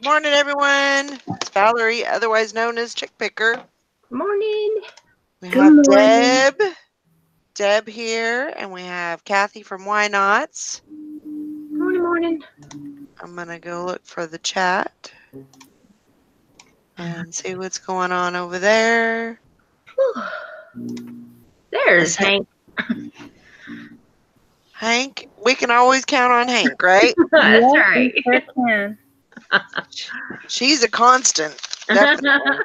Morning, everyone. It's Valerie, otherwise known as Chick Picker. Morning. We Good have morning. Deb here, and we have Kathy from Why Nots. Morning. I'm gonna go look for the chat and see what's going on over there. There's Hank. Hank, we can always count on Hank, right? That's Yeah, right. we sure can. She's a constant, definitely.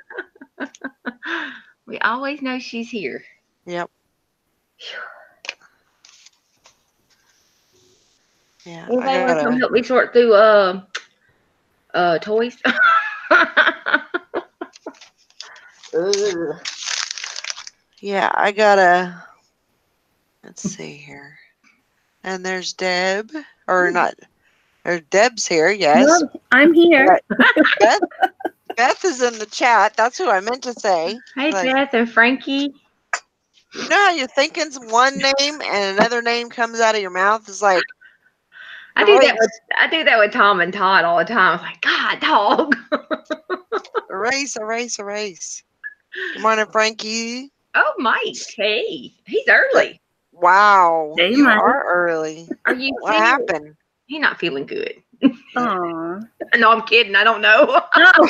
We always know she's here. Yep. Yeah, I Anybody want to come gotta. help me sort through toys? Ugh. Yeah, I gotta. Let's see here. And there's Deb, or not? Or Deb's here. Yes. Well, I'm here. Beth, Beth is in the chat. That's who I meant to say. Hey Like, Beth and Frankie. you know how you're thinking one name and another name comes out of your mouth? It's like, I do that with erase, I do that with Tom and Todd all the time. I'm like, God, dog. erase, erase, erase. Good morning, Frankie. Oh, Mike. Hey, he's early. Wow, Hey, you Mike. are early. Are you What serious? happened? He's not feeling good. Aw. No, I'm kidding. I don't know. Oh,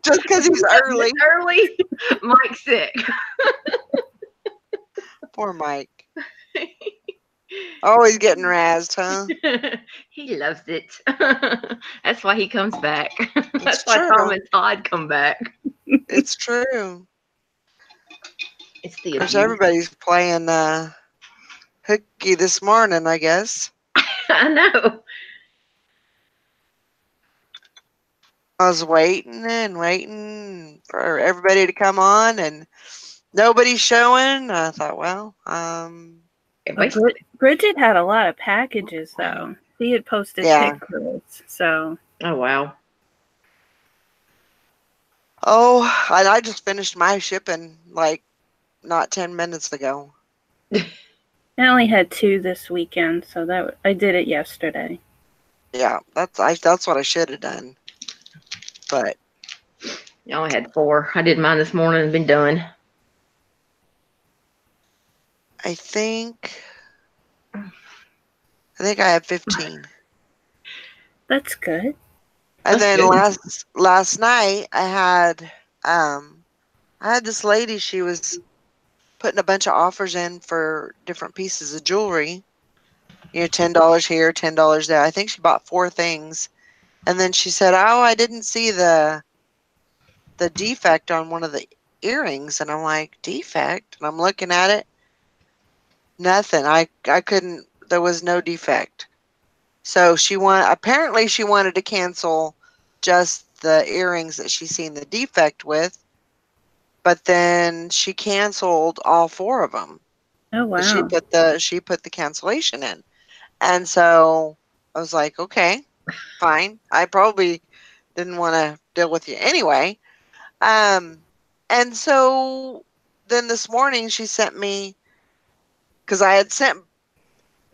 Just because he's early. Early. Mike's sick. Poor Mike. Always getting razzed, huh? He loves it. That's why he comes back. That's It's why Tom true. and Todd come back. It's true. It's Of the course, abuse. everybody's playing hooky this morning, I guess. I know. I was waiting and waiting for everybody to come on, and nobody's showing. I thought, well, Bridget had a lot of packages, though. She had posted yeah. pictures, so. Oh wow. Oh, I just finished my shipping like not 10 minutes ago. I only had 2 this weekend, so I did it yesterday. Yeah, that's what I should have done. But I only had 4. I did mine this morning and been done. I think I have 15. That's good. And That's then good. last night I had this lady, she was putting a bunch of offers in for different pieces of jewelry. You know, $10 here, $10 there. I think she bought 4 things. And then she said, "Oh, I didn't see the defect on one of the earrings." And I'm like, "Defect?" And I'm looking at it. Nothing. I couldn't, there was no defect. So apparently she wanted to cancel just the earrings that she seen the defect with, but then she canceled all 4 of them. Oh, wow. She put the cancellation in. And so I was like, "Okay, fine." I probably didn't want to deal with you anyway. And so then this morning she sent me, because I had sent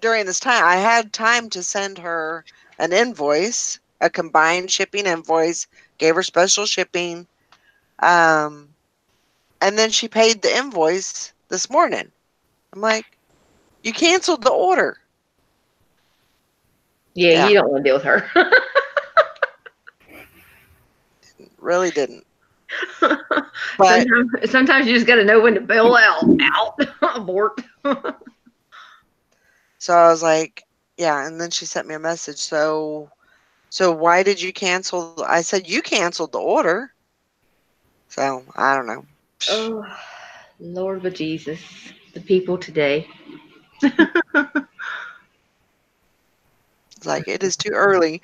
during this time, I had time to send her an invoice, a combined shipping invoice, gave her special shipping. Um, and then she paid the invoice this morning. I'm like, "You canceled the order." Yeah, Yeah, you don't want to deal with her. really didn't. But sometimes you just got to know when to bail out. Abort. so I was like, yeah. And then she sent me a message. So why did you cancel? I said, "You canceled the order." So I don't know. Oh, Lord of Jesus, the people today. It's like, it is too early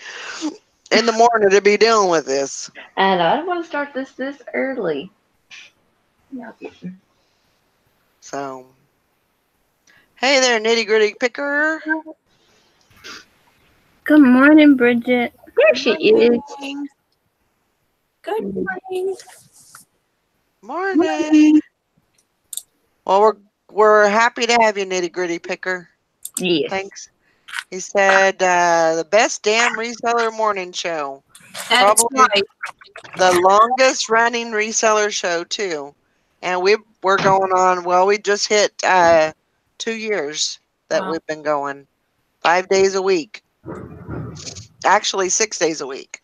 in the morning to be dealing with this. And I don't want to start this early. No. So, hey there, nitty gritty picker. Good morning, Bridget. There she is. Good morning. Morning. Well, we're happy to have you, nitty gritty picker. Yes. Thanks. He said the best damn reseller morning show. That's Probably right. the longest running reseller show too. And we're going on, well, we just hit 2 years that Wow. we've been going 5 days a week. Actually 6 days a week.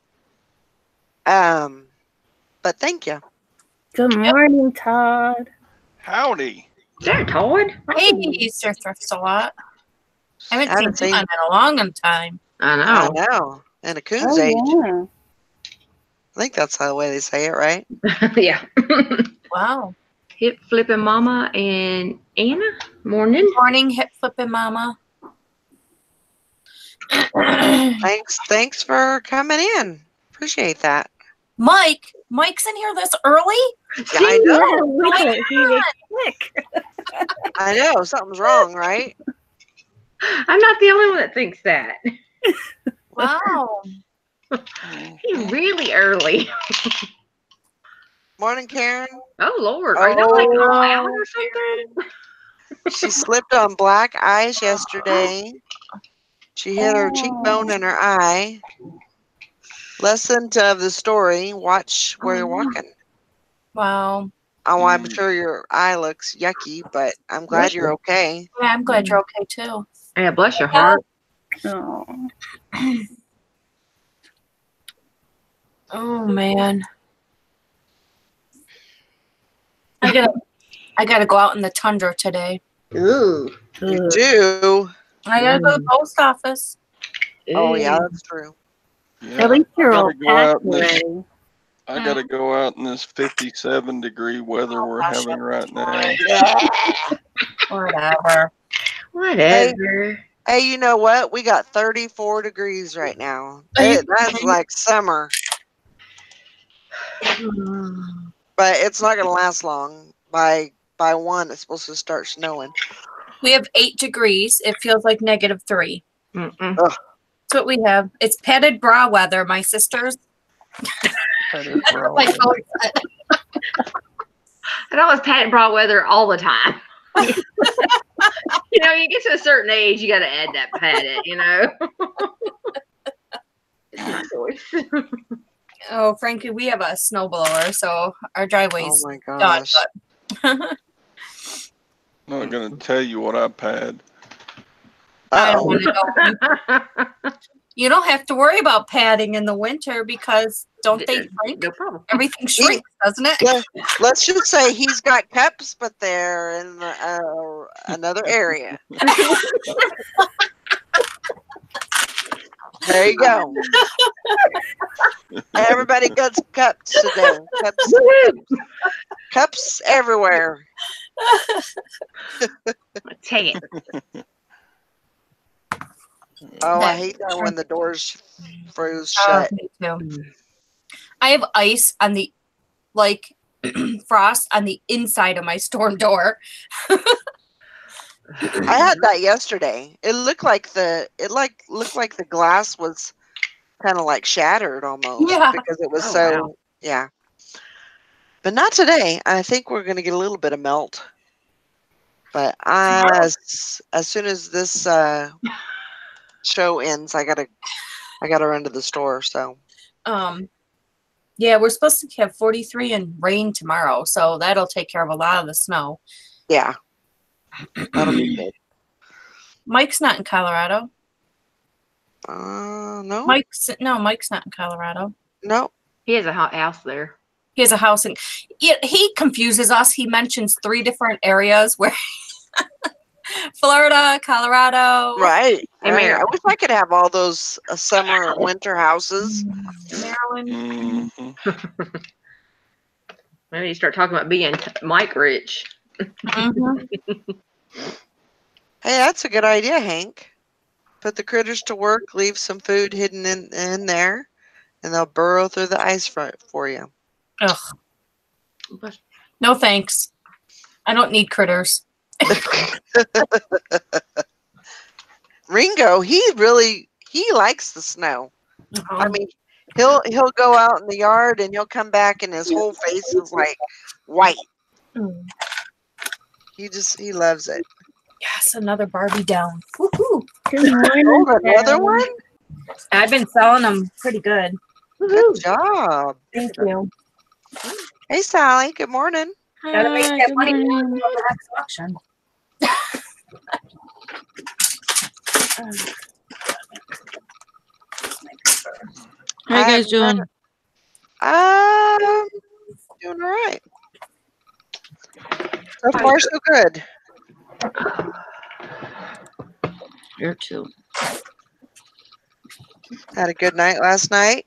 But thank you. Good morning, Todd. Howdy. Is that Todd? Hey, Sir Thrifts a lot. I haven't Haven't seen seen- him in a long time. I I know. know. And a coon's Oh, age. yeah. I think that's the way they say it, right? Yeah. Wow. Hip flipping mama and Anna. Morning. Morning, hip flipping mama. Thanks for coming in. Appreciate that. Mike's in here this early? Yeah, I know. Look at it. He was quick. I know. Something's wrong, right? I'm not the only one that thinks that. Wow. He's really early. Morning, Karen. Oh Lord. Are you like all out or something? She slipped on black ice yesterday. She hit her cheekbone and her eye. Lesson of the story, watch where you're walking. Wow. Oh, I'm sure your eye looks yucky, but I'm glad you're okay. Yeah, I'm glad you're okay too. Yeah, bless your heart. Oh. Oh man. I gotta go out in the tundra today. Ooh. You do? I gotta go to the post office. Oh, yeah, that's true. Yeah, At least you're I all gotta go out packed in this. already. I gotta go out in this 57-degree weather we're gosh, having right now. Whatever. Whatever. Hey, you know what? We got 34 degrees right now. That's like summer, but it's not going to last long. By 1, it's supposed to start snowing. We have 8 degrees. It feels like -3. Mm-mm. Ugh. That's what we have. It's padded bra weather, my sisters. That is wrong. Like, oh, And I was patent bra weather all the time. You know, you get to a certain age, you got to add that padded, you know. It's my choice. oh, Frankie, we have a snowblower, so our Oh driveway's my done. gosh. But I'm not gonna tell you what I've had. I don't Uh-oh. want to know. You don't have to worry about padding in the winter because don't they shrink? No problem. Everything shrinks, doesn't it? Yeah, let's just say he's got cups, but they're in another area. There you go. Everybody gets cups today. Cups everywhere. Take it. Oh, I hate that when the doors froze Oh, shut. me too. I have ice on the frost on the inside of my storm door. I had that yesterday. It looked like the glass was kind of like shattered almost Yeah. because it was Oh, yeah. But not today. I think we're gonna get a little bit of melt. But as soon as this show ends, I gotta run to the store. So Yeah, we're supposed to have 43 and rain tomorrow, so that'll take care of a lot of the snow. yeah, that'll be good. Mike's not in Colorado. No, Mike's not in Colorado. no. He has a hot house there. He has a house in. He confuses us. He mentions 3 different areas where Florida, Colorado, Right. Hey, right. Mary. I wish I could have all those summer and winter houses. Maryland. Mhm. Maybe you start talking about being Mike rich. Mhm. Hey, that's a good idea, Hank. Put the critters to work. Leave some food hidden in there, and they'll burrow through the ice for you. Ugh. No thanks. I don't need critters. Ringo, he likes the snow. I Oh, mean, he'll go out in the yard and he'll come back and his whole face is like white. mm. He loves it. Yes, another Barbie down. Woohoo. Good morning. Oh, another Sam. one? I've been selling them pretty good. Good job. Thank you. Hey, Sally. Good morning. Gotta make that Good money morning. for the next auction. How you guys I'm doing? doing all right. So far, so good. Here too. Had a good night last night.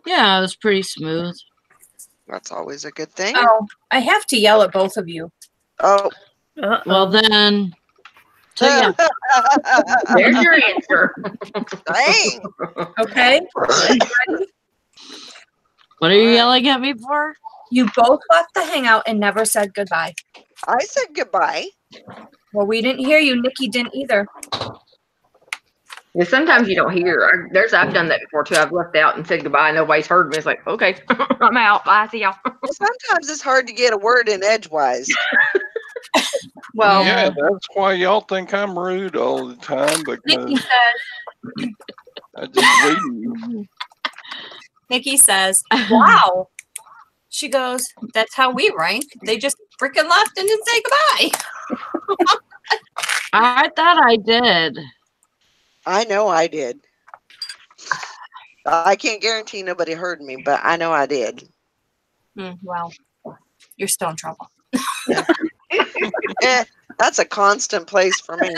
Yeah, it was pretty smooth. That's always a good thing. Oh, I have to yell at both of you. Oh. Well then, so yeah. There's your answer. Dang. Okay? What are you Alright. yelling at me for? You both left the hangout and never said goodbye. I said goodbye. Well, we didn't hear you. Nikki didn't either. Yeah, sometimes you don't hear. I've done that before too. I've left out and said goodbye. And nobody's heard me. It's like, okay, I'm out. Bye. See y'all. Well, sometimes it's hard to get a word in edgewise. Well, Yeah, that's why y'all think I'm rude all the time Nikki because says, I just leave. Nikki says, wow. She goes, that's how we rank. They just freaking left and didn't say goodbye. I thought I did. I know I did. I can't guarantee nobody heard me, but I know I did. Well, you're still in trouble. That's a constant place for me.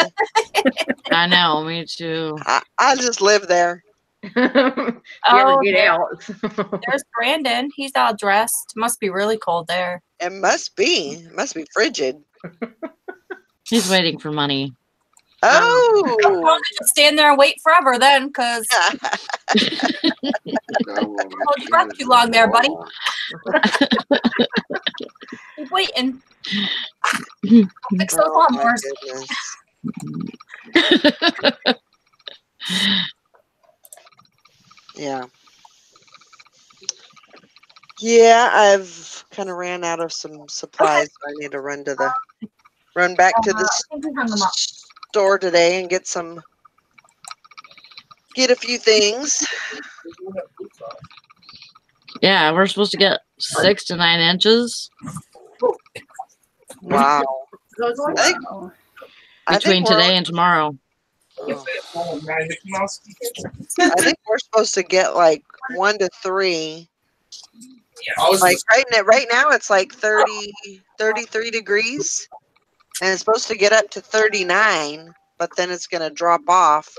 I know, me too. I just live there. If you ever get out. There's Brandon. He's all dressed. Must be really cold there. It must be. It must be frigid. He's waiting for money. Oh. Well, just stand there and wait forever then, because hold your breath too long there, buddy. Keep waiting. Fix those Oh, my lawnmowers. goodness. Yeah. Yeah, I've kind of ran out of some supplies. So I need to run back to the I think we hung them up. store today and get a few things. Yeah, we're supposed to get 6 to 9 inches Wow. I between think we're- today and tomorrow. oh. I think we're supposed to get like 1 to 3. Like right now it's like 33 degrees, and it's supposed to get up to 39, but then it's going to drop off,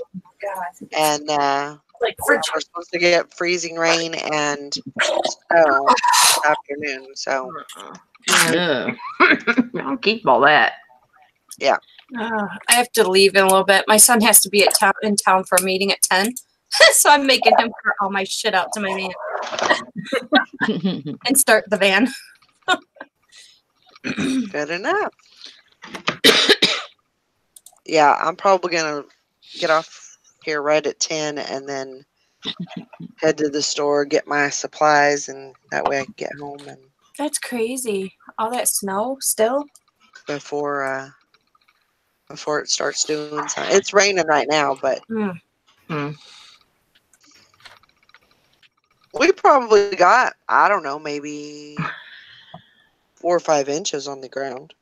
and we're supposed to get freezing rain and snow this afternoon. So Yeah. I'll keep all that. I have to leave in a little bit. My son has to be in town for a meeting at 10. So I'm making him cart all my shit out to my van and start the van. good enough. Yeah, I'm probably going to get off here right at 10 and then head to the store, get my supplies, and that way I can get home and That's crazy. All that snow still? before it starts doing something. It's raining right now, but we probably got, I don't know, maybe 4 or 5 inches on the ground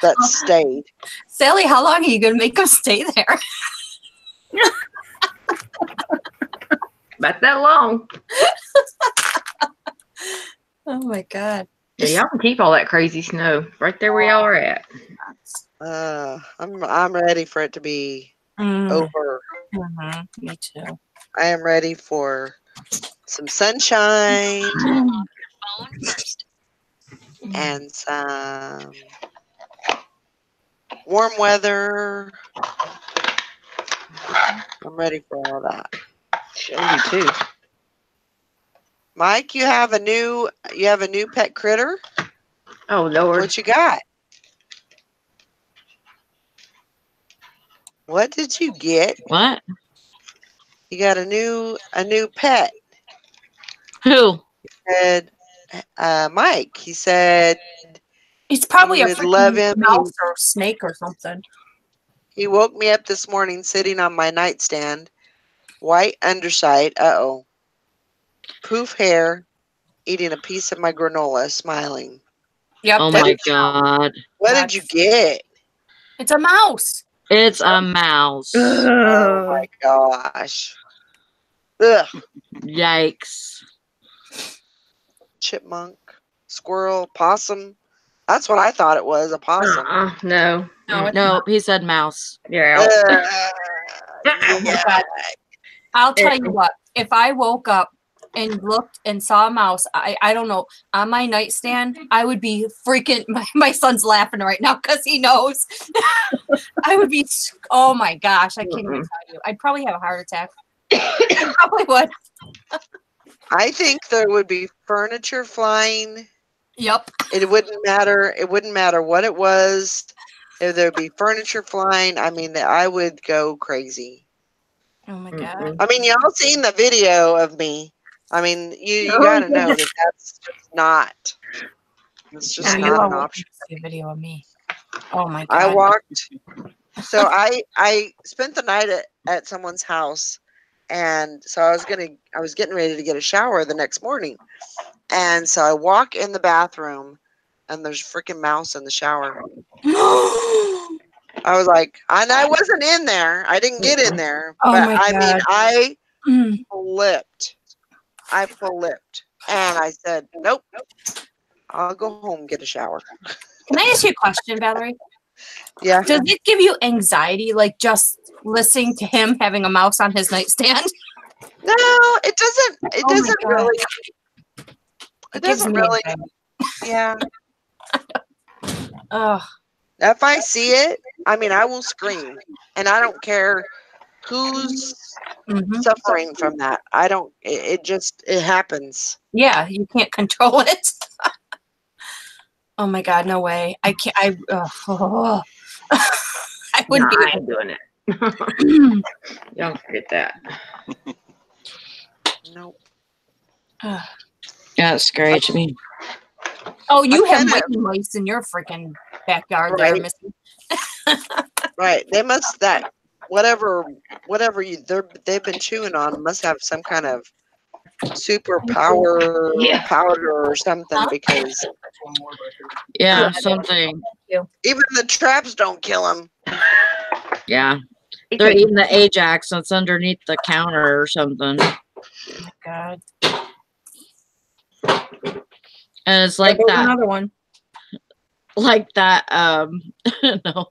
that stayed. Sally, how long are you going to make them stay there? About that long. Oh my God. Yeah, y'all can keep all that crazy snow right there where y'all are at. I'm ready for it to be over. Me too. I am ready for some sunshine and some warm weather. I'm ready for all that. Show you too. Mike, you have a new pet critter? Oh Lord. What you got? What did you get? What? You got a new pet. Who? Said Mike. He said It's probably you a would love freaking him. mouse or snake or something. He woke me up this morning sitting on my nightstand white underside. Uh-oh. Poof hair, eating a piece of my granola, smiling. Yep. Oh that's- my god. What did you That's- get? It's a mouse. It's a mouse. Oh my gosh. Ugh. Yikes. Chipmunk, squirrel, possum. That's what I thought it was, a possum. No. No, it's Nope, he said mouse. You're out. Oh my Yeah. God. I'll tell you what. If I woke up and looked and saw a mouse, I don't know, on my nightstand, I would be freaking. My son's laughing right now because he knows. I would be. Oh my gosh, I can't even tell you. I'd probably have a heart attack. I probably would. I think there would be furniture flying. Yep. It wouldn't matter. It wouldn't matter what it was. If there'd be furniture flying, I mean, I would go crazy. Oh my God. I mean, y'all seen the video of me. I mean, you got to know that that's just not. It's just You not all an want option. to see a video of me. Oh my I God. walked. So I spent the night at someone's house, and so I was getting ready to get a shower the next morning, and so I walk in the bathroom, and there's a freaking mouse in the shower. I was like, and I wasn't in there. I didn't get in there, Oh but my I mean, God. I Mm. flipped. I flipped, and I said, nope. I'll go home and get a shower. Can I ask you a question, Valerie? Yeah. Does it give you anxiety, like just listening to him having a mouse on his nightstand? No, it doesn't. It Oh my doesn't God. really. It gives doesn't me really. anxiety. Yeah. Ugh. If I see it, I mean, I will scream, and I don't care who's Mhm. suffering from that. I don't. It just it happens. Yeah, you can't control it. Oh my God, no way. I can't. I wouldn't be I able ain't doing it. to. Don't forget that. Nope. Ugh. Yeah, it's scary to me. Oh, you have kinda- mice in your freaking backyard Right. there, Missy. Right. They must that whatever they've been chewing on must have some kind of superpower Yeah. powder or something, Huh? because Yeah, something. even the traps don't kill them. Yeah. They're eating the Ajax that's underneath the counter or something. Oh my God. And it's like There goes that, another one. no,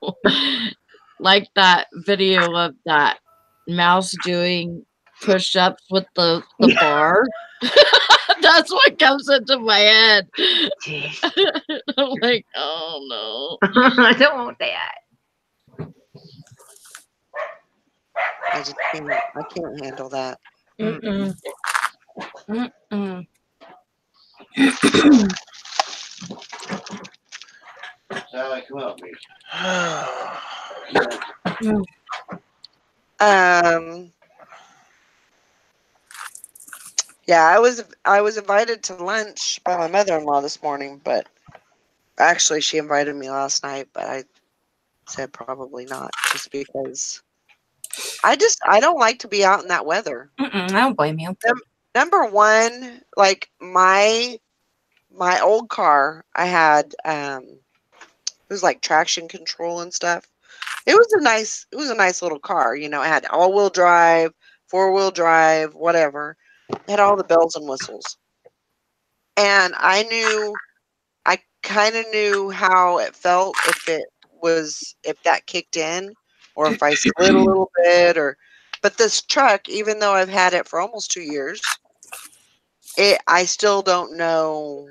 like that video of that mouse doing push-ups with the bar. That's what comes into my head. I'm like, oh I don't want that. I just can't. I can't handle that. Mm-mm. Mm-mm. Yeah, I was invited to lunch by my mother-in-law this morning, but actually she invited me last night, but I said probably not, just because I don't like to be out in that weather. Mm-mm. I don't blame you. Number one, like my old car, I had it was like traction control and stuff. It was a nice little car, you know. It had all-wheel drive, four-wheel drive, whatever. It had all the bells and whistles. And I kind of knew how it felt if that kicked in, or if I slid a little bit, but this truck, even though I've had it for almost 2 years, I still don't know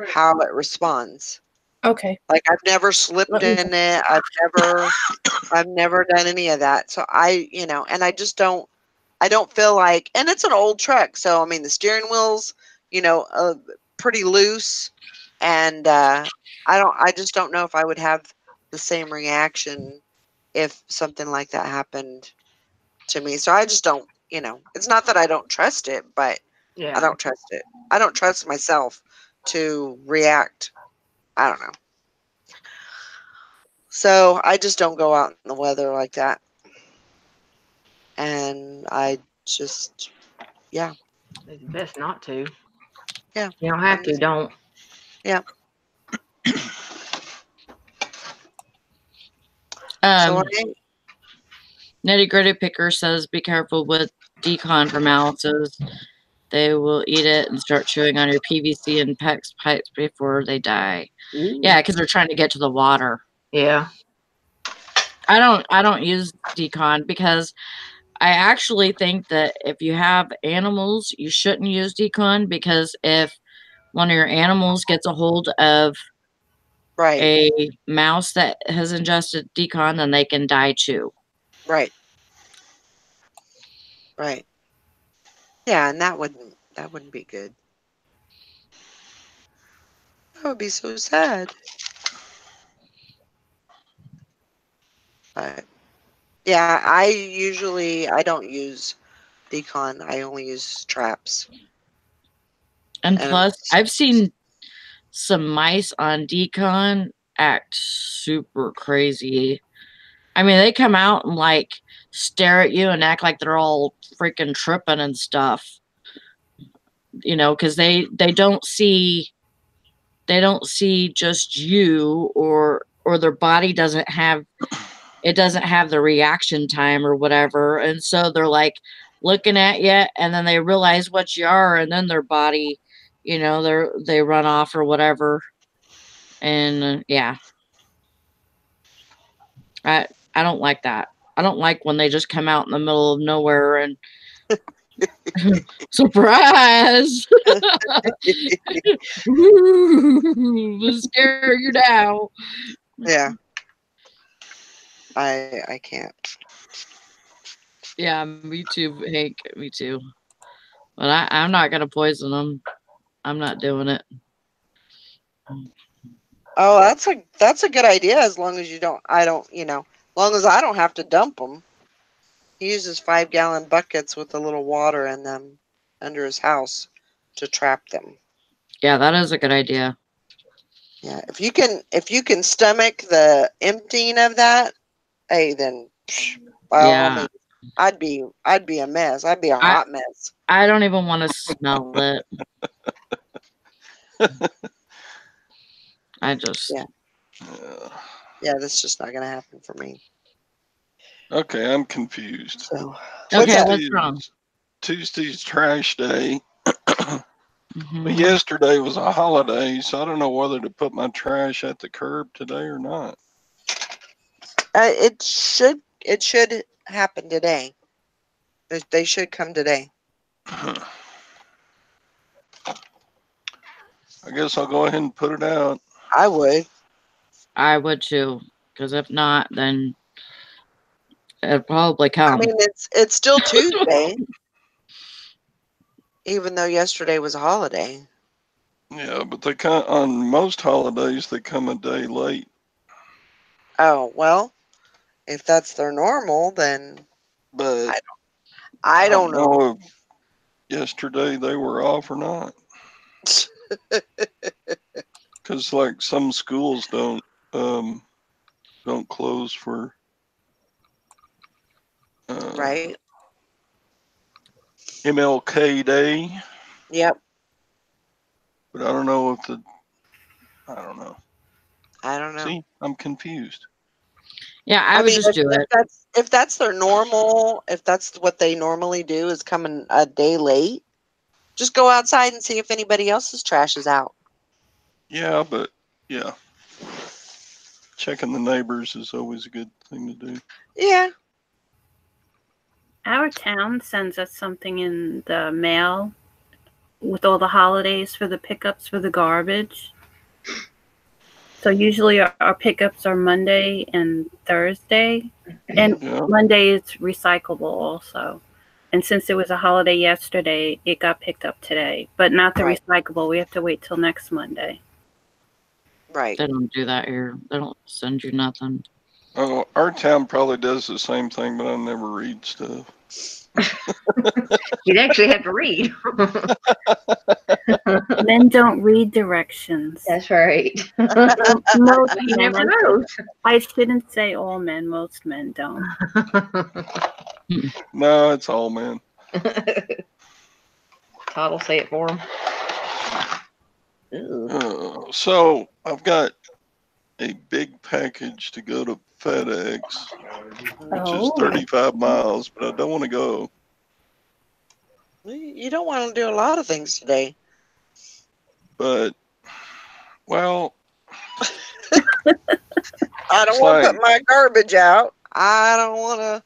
how it responds. Okay. Like, I've never slipped in it. I've never done any of that. So and I don't feel like, and it's an old truck. So, I mean, the steering wheel's, pretty loose, and I just don't know if I would have the same reaction if something like that happened to me. So I just don't, it's not that I don't trust it, but Yeah. I don't trust it. I don't trust myself to react. I don't know. So I just don't go out in the weather like that. And I just, yeah. It's best not to. Yeah. You don't have to, don't. Yeah. So Nitty Gritty Picker says be careful with decon for mouses. They will eat it and start chewing on your PVC and PEX pipes before they die. Ooh. Yeah, because they're trying to get to the water. Yeah. I don't use decon because I actually think that if you have animals, you shouldn't use decon, because if one of your animals gets a hold of right, a mouse that has ingested decon, then they can die too. right. Yeah, and that wouldn't be good. That would be so sad. But yeah, I don't use decon. I only use traps. And And plus, I've seen some mice on decon act super crazy. I mean, they come out and like stare at you and act like they're all freaking tripping and stuff. You know, because they don't see just you, or their body doesn't have the reaction time or whatever, and so they're like looking at you, and then they realize what you are, and then their body, you know, they run off or whatever. And yeah, I don't like that. I don't like when they just come out in the middle of nowhere and surprise. We'll scare you now. yeah. I can't. Yeah, me too, Hank. Me too. But I'm not gonna poison them. I'm not doing it. Oh, that's a good idea. As long as as long as I don't have to dump them. He uses 5-gallon buckets with a little water in them under his house to trap them. Yeah, that is a good idea. Yeah, if you can stomach the emptying of that, hey, then by all Yeah. means, I'd be a mess. I'd be a hot mess. I don't even want to smell it. I just Yeah, that's just not gonna happen for me. Okay, I'm confused. So okay. What's wrong? Tuesday's trash day. Mhm. But yesterday was a holiday, so I don't know whether to put my trash at the curb today or not. it should happen today. They should come today. I guess I'll go ahead and put it out. I would. I would too, because if not, then it'll probably come. I mean, it's still Tuesday, even though yesterday was a holiday. Yeah, but they come on most holidays. They come a day late. Oh well, if that's their normal, then But I don't know. if yesterday they were off or not. Because like some schools don't close for Right. MLK Day. Yep. But I don't know if I don't know. I don't know. See, I'm confused. Yeah, I would just do it. If that's their normal, if that's what they normally do, is coming a day late, just go outside and see if anybody else's trash is out. Yeah, but yeah. Checking the neighbors is always a good thing to do. Yeah. Our town sends us something in the mail with all the holidays for the pickups for the garbage. So usually our pickups are Monday and Thursday. And Monday is recyclable also. And since it was a holiday yesterday, it got picked up today. But not the recyclable. We have to wait till next Monday. Right. They don't do that here. They don't send you nothing. Oh, our town probably does the same thing, but I never read stuff. You'd actually have to read. Men don't read directions. That's right. Most You men, never know. I shouldn't say all men. Most men don't. No, it's all men. Todd will say it for him. So I've got a big package to go to FedEx, which is 35 miles, but I don't want to go. You don't want to do a lot of things today. But, well, I don't want to put my garbage out. I don't want to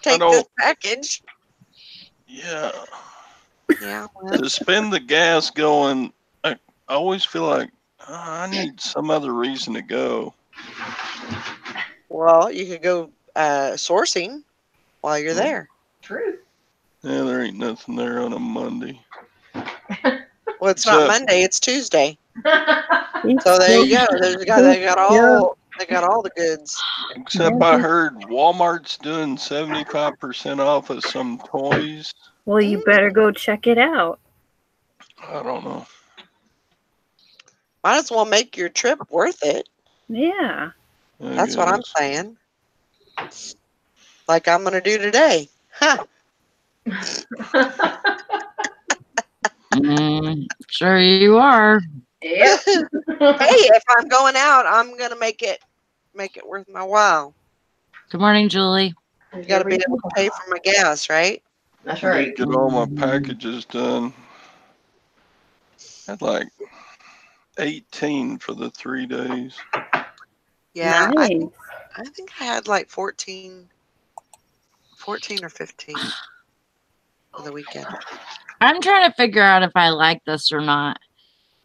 take this package. Yeah. Yeah. Well. To spend the gas going, I always feel like I need some other reason to go. Well, you could go sourcing while you're there. True. Yeah, there ain't nothing there on a Monday. Well, it's not Monday; it's Tuesday. So there you go. They got all the goods. Except I heard Walmart's doing 75% off of some toys. Well, you better go check it out. I don't know. Might as well make your trip worth it. Yeah. That's what I'm saying. Like I'm going to do today. Huh. Sure you are. Yep. Hey, if I'm going out, I'm going to make it worth my while. Good morning, Julie. You got to be able to pay for my gas, right? That's I right. need to get all my packages done. I had like 18 for the 3 days. Yeah, Nice. I think I had like 14 or 15 for the weekend. I'm trying to figure out if I like this or not.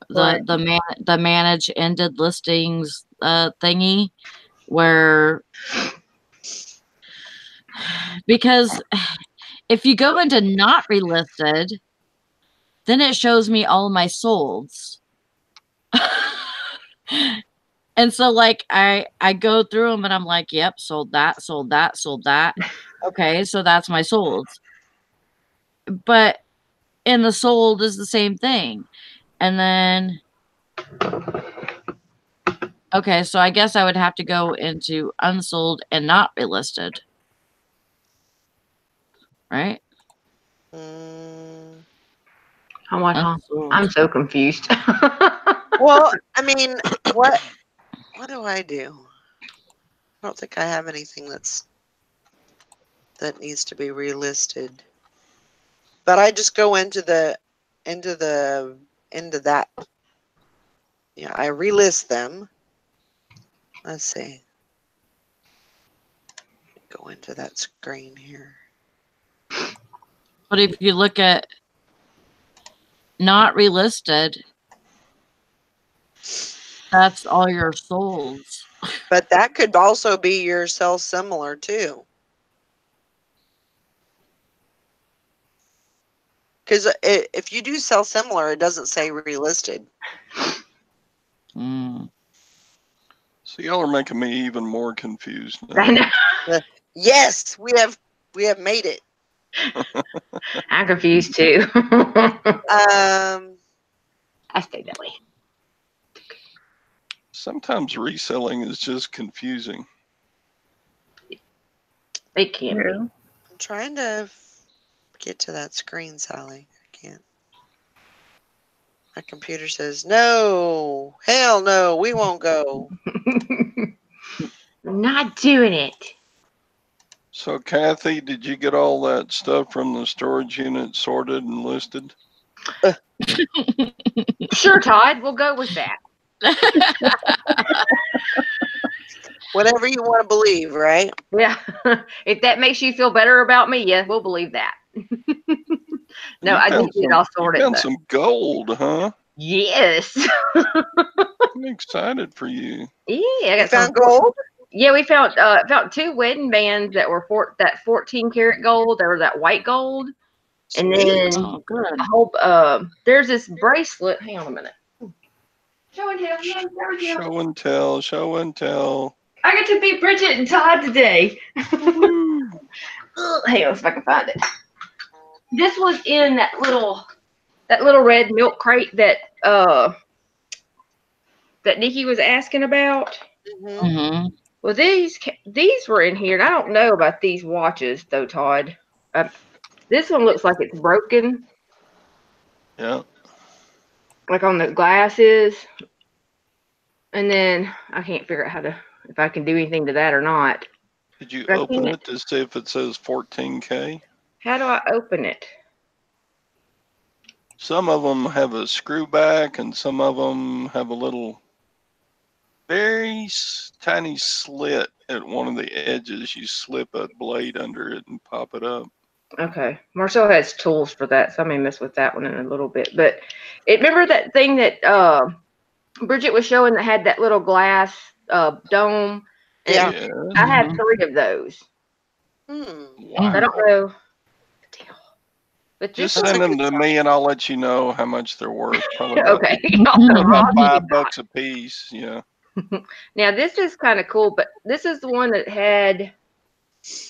What? The manage ended listings thingy, where because if you go into not relisted, then it shows me all my solds. And so like I go through them and I'm like, yep, sold that, sold that, sold that. Okay, so that's my solds. But in the sold is the same thing. And then okay, so I guess I would have to go into unsold and not relisted. Right? I'm so confused. Well, I mean, what do I do? I don't think I have anything that needs to be relisted. But I just go into that. Yeah, I relist them. Let's see. Go into that screen here. But if you look at not relisted, that's all your solds. But that could also be your sell similar too. Because if you do sell similar, it doesn't say relisted. So y'all are making me even more confused now. I know. Yes, we have made it. I'm confused too. I stay that way. Sometimes reselling is just confusing. They can be. I'm trying to get to that screen, Sally. I can't. My computer says, no, hell no, we won't go. Not doing it. So, Kathy, did you get all that stuff from the storage unit sorted and listed? Sure, Todd, we'll go with that. Whatever you want to believe, right? Yeah. If that makes you feel better about me, yeah, we'll believe that. No, I did get all sorted. You found some gold, huh? Yes. I'm excited for you. Yeah, I got found gold. Yeah, we found 2 wedding bands that were 14 karat gold. There was that white gold, and then a whole there's this bracelet. Hang on a minute. Show and tell. Show and tell. Show and tell. I get to beat Bridget and Todd today. Hang on, if I can find it. This was in that little red milk crate that Nikki was asking about. Mm-hmm. Well, these were in here, and I don't know about these watches though, Todd. This one looks like it's broken, Yeah. like on the glasses, and then I can't figure out if I can do anything to that or not. Did you But I open can't. it to see if it says 14K? How do I open it? Some of them have a screw back, and some of them have a little, very tiny slit at one of the edges. You slip a blade under it and pop it up. Okay, Marcel has tools for that, so I may mess with that one in a little bit. But remember that thing that Bridget was showing that had that little glass dome? Yeah. Yeah. I have 3 of those. Hmm. I Wow. don't know. But this Just That's send a them good to sign. me, and I'll let you know how much they're worth. Probably about, okay. Also, about I'll give $5 a piece. Yeah. you- now this is kind of cool, but this is the one that had.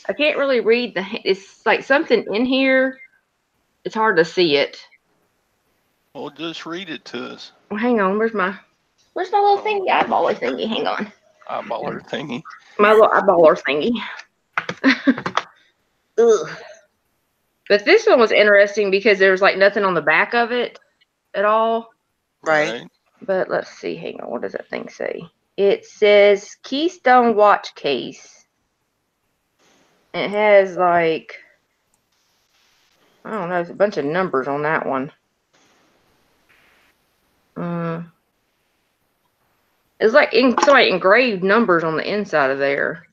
I can't really read it's like something in here. It's hard to see it. Well, just read it to us. Well, hang on. Where's my little thingy eyeballer thingy? Hang on. Eyeballer thingy. My little eyeballer thingy. Ugh. But this one was interesting because there was like nothing on the back of it at all. Right. But let's see. Hang on. What does that thing say? It says Keystone watch case. It has like, I don't know, it's a bunch of numbers on that one. It's like somebody engraved numbers on the inside of there.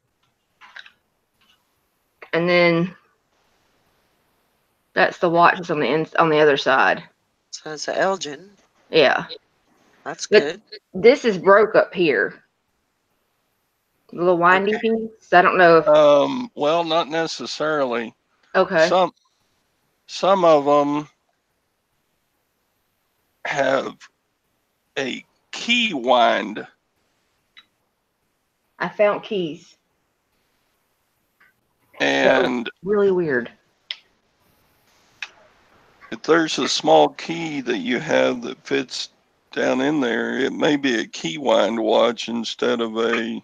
And then that's the watch that's on the other side. So it's an Elgin. Yeah. That's But good. this is broke up here. The little windy piece. I don't know if Well, not necessarily. okay. Some of them have a key wind. I found keys. And really weird. if there's a small key that you have that fits down in there, it may be a key wind watch instead of a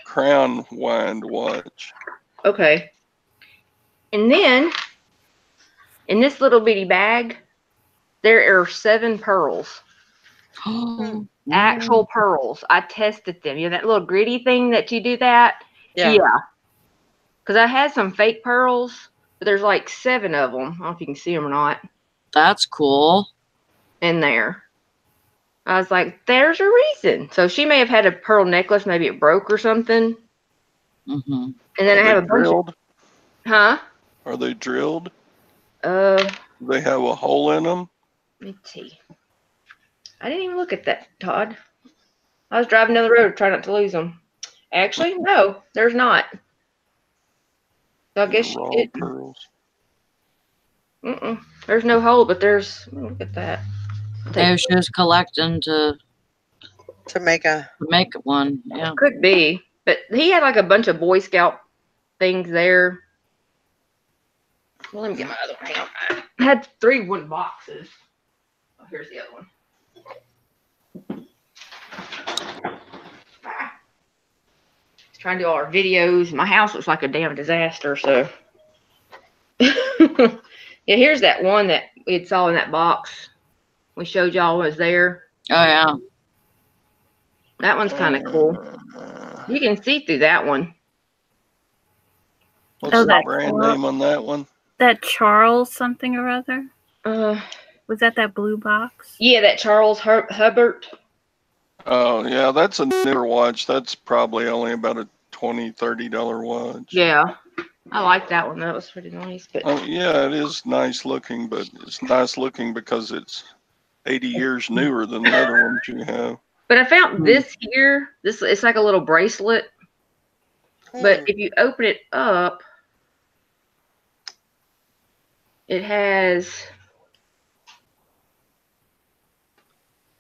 crown wind watch. Okay. And then in this little bitty bag, there are 7 pearls. Actual pearls. I tested them. You know that little gritty thing that you do that? Yeah. Because I had some fake pearls, but there's like 7 of them. I don't know if you can see them or not. That's cool. In there. I was like, there's a reason. So she may have had a pearl necklace. Maybe it broke or something. Mm-hmm. And then Are I have they a bunch drilled? of... Huh? Are they drilled? Do they have a hole in them? let me see. I didn't even look at that, Todd. I was driving down the road trying not to lose them. Actually, no, there's not. So I guess Raw it. pearls. There's no hole, but there's. Look at that. Maybe she was collecting to make one. Yeah. Could be, but he had like a bunch of Boy Scout things there. Well, let me get my other one. Hang on. I had 3 wooden boxes. Oh, here's the other one. Trying to do all our videos. My house looks like a damn disaster, so. Yeah, here's that one that we had saw in that box. We showed y'all was there. Oh yeah. That one's kind of cool. You can see through that one. What's the brand name on that one? That Charles something or other? Was that blue box? Yeah, that Charles Hubbard. Oh, yeah, that's a newer watch. That's probably only about a $20, $30 watch. Yeah, I like that one. That was pretty nice. But yeah, it is nice looking, but it's nice looking because it's 80 years newer than the other ones you have. But I found this here. It's like a little bracelet. But if you open it up, it has.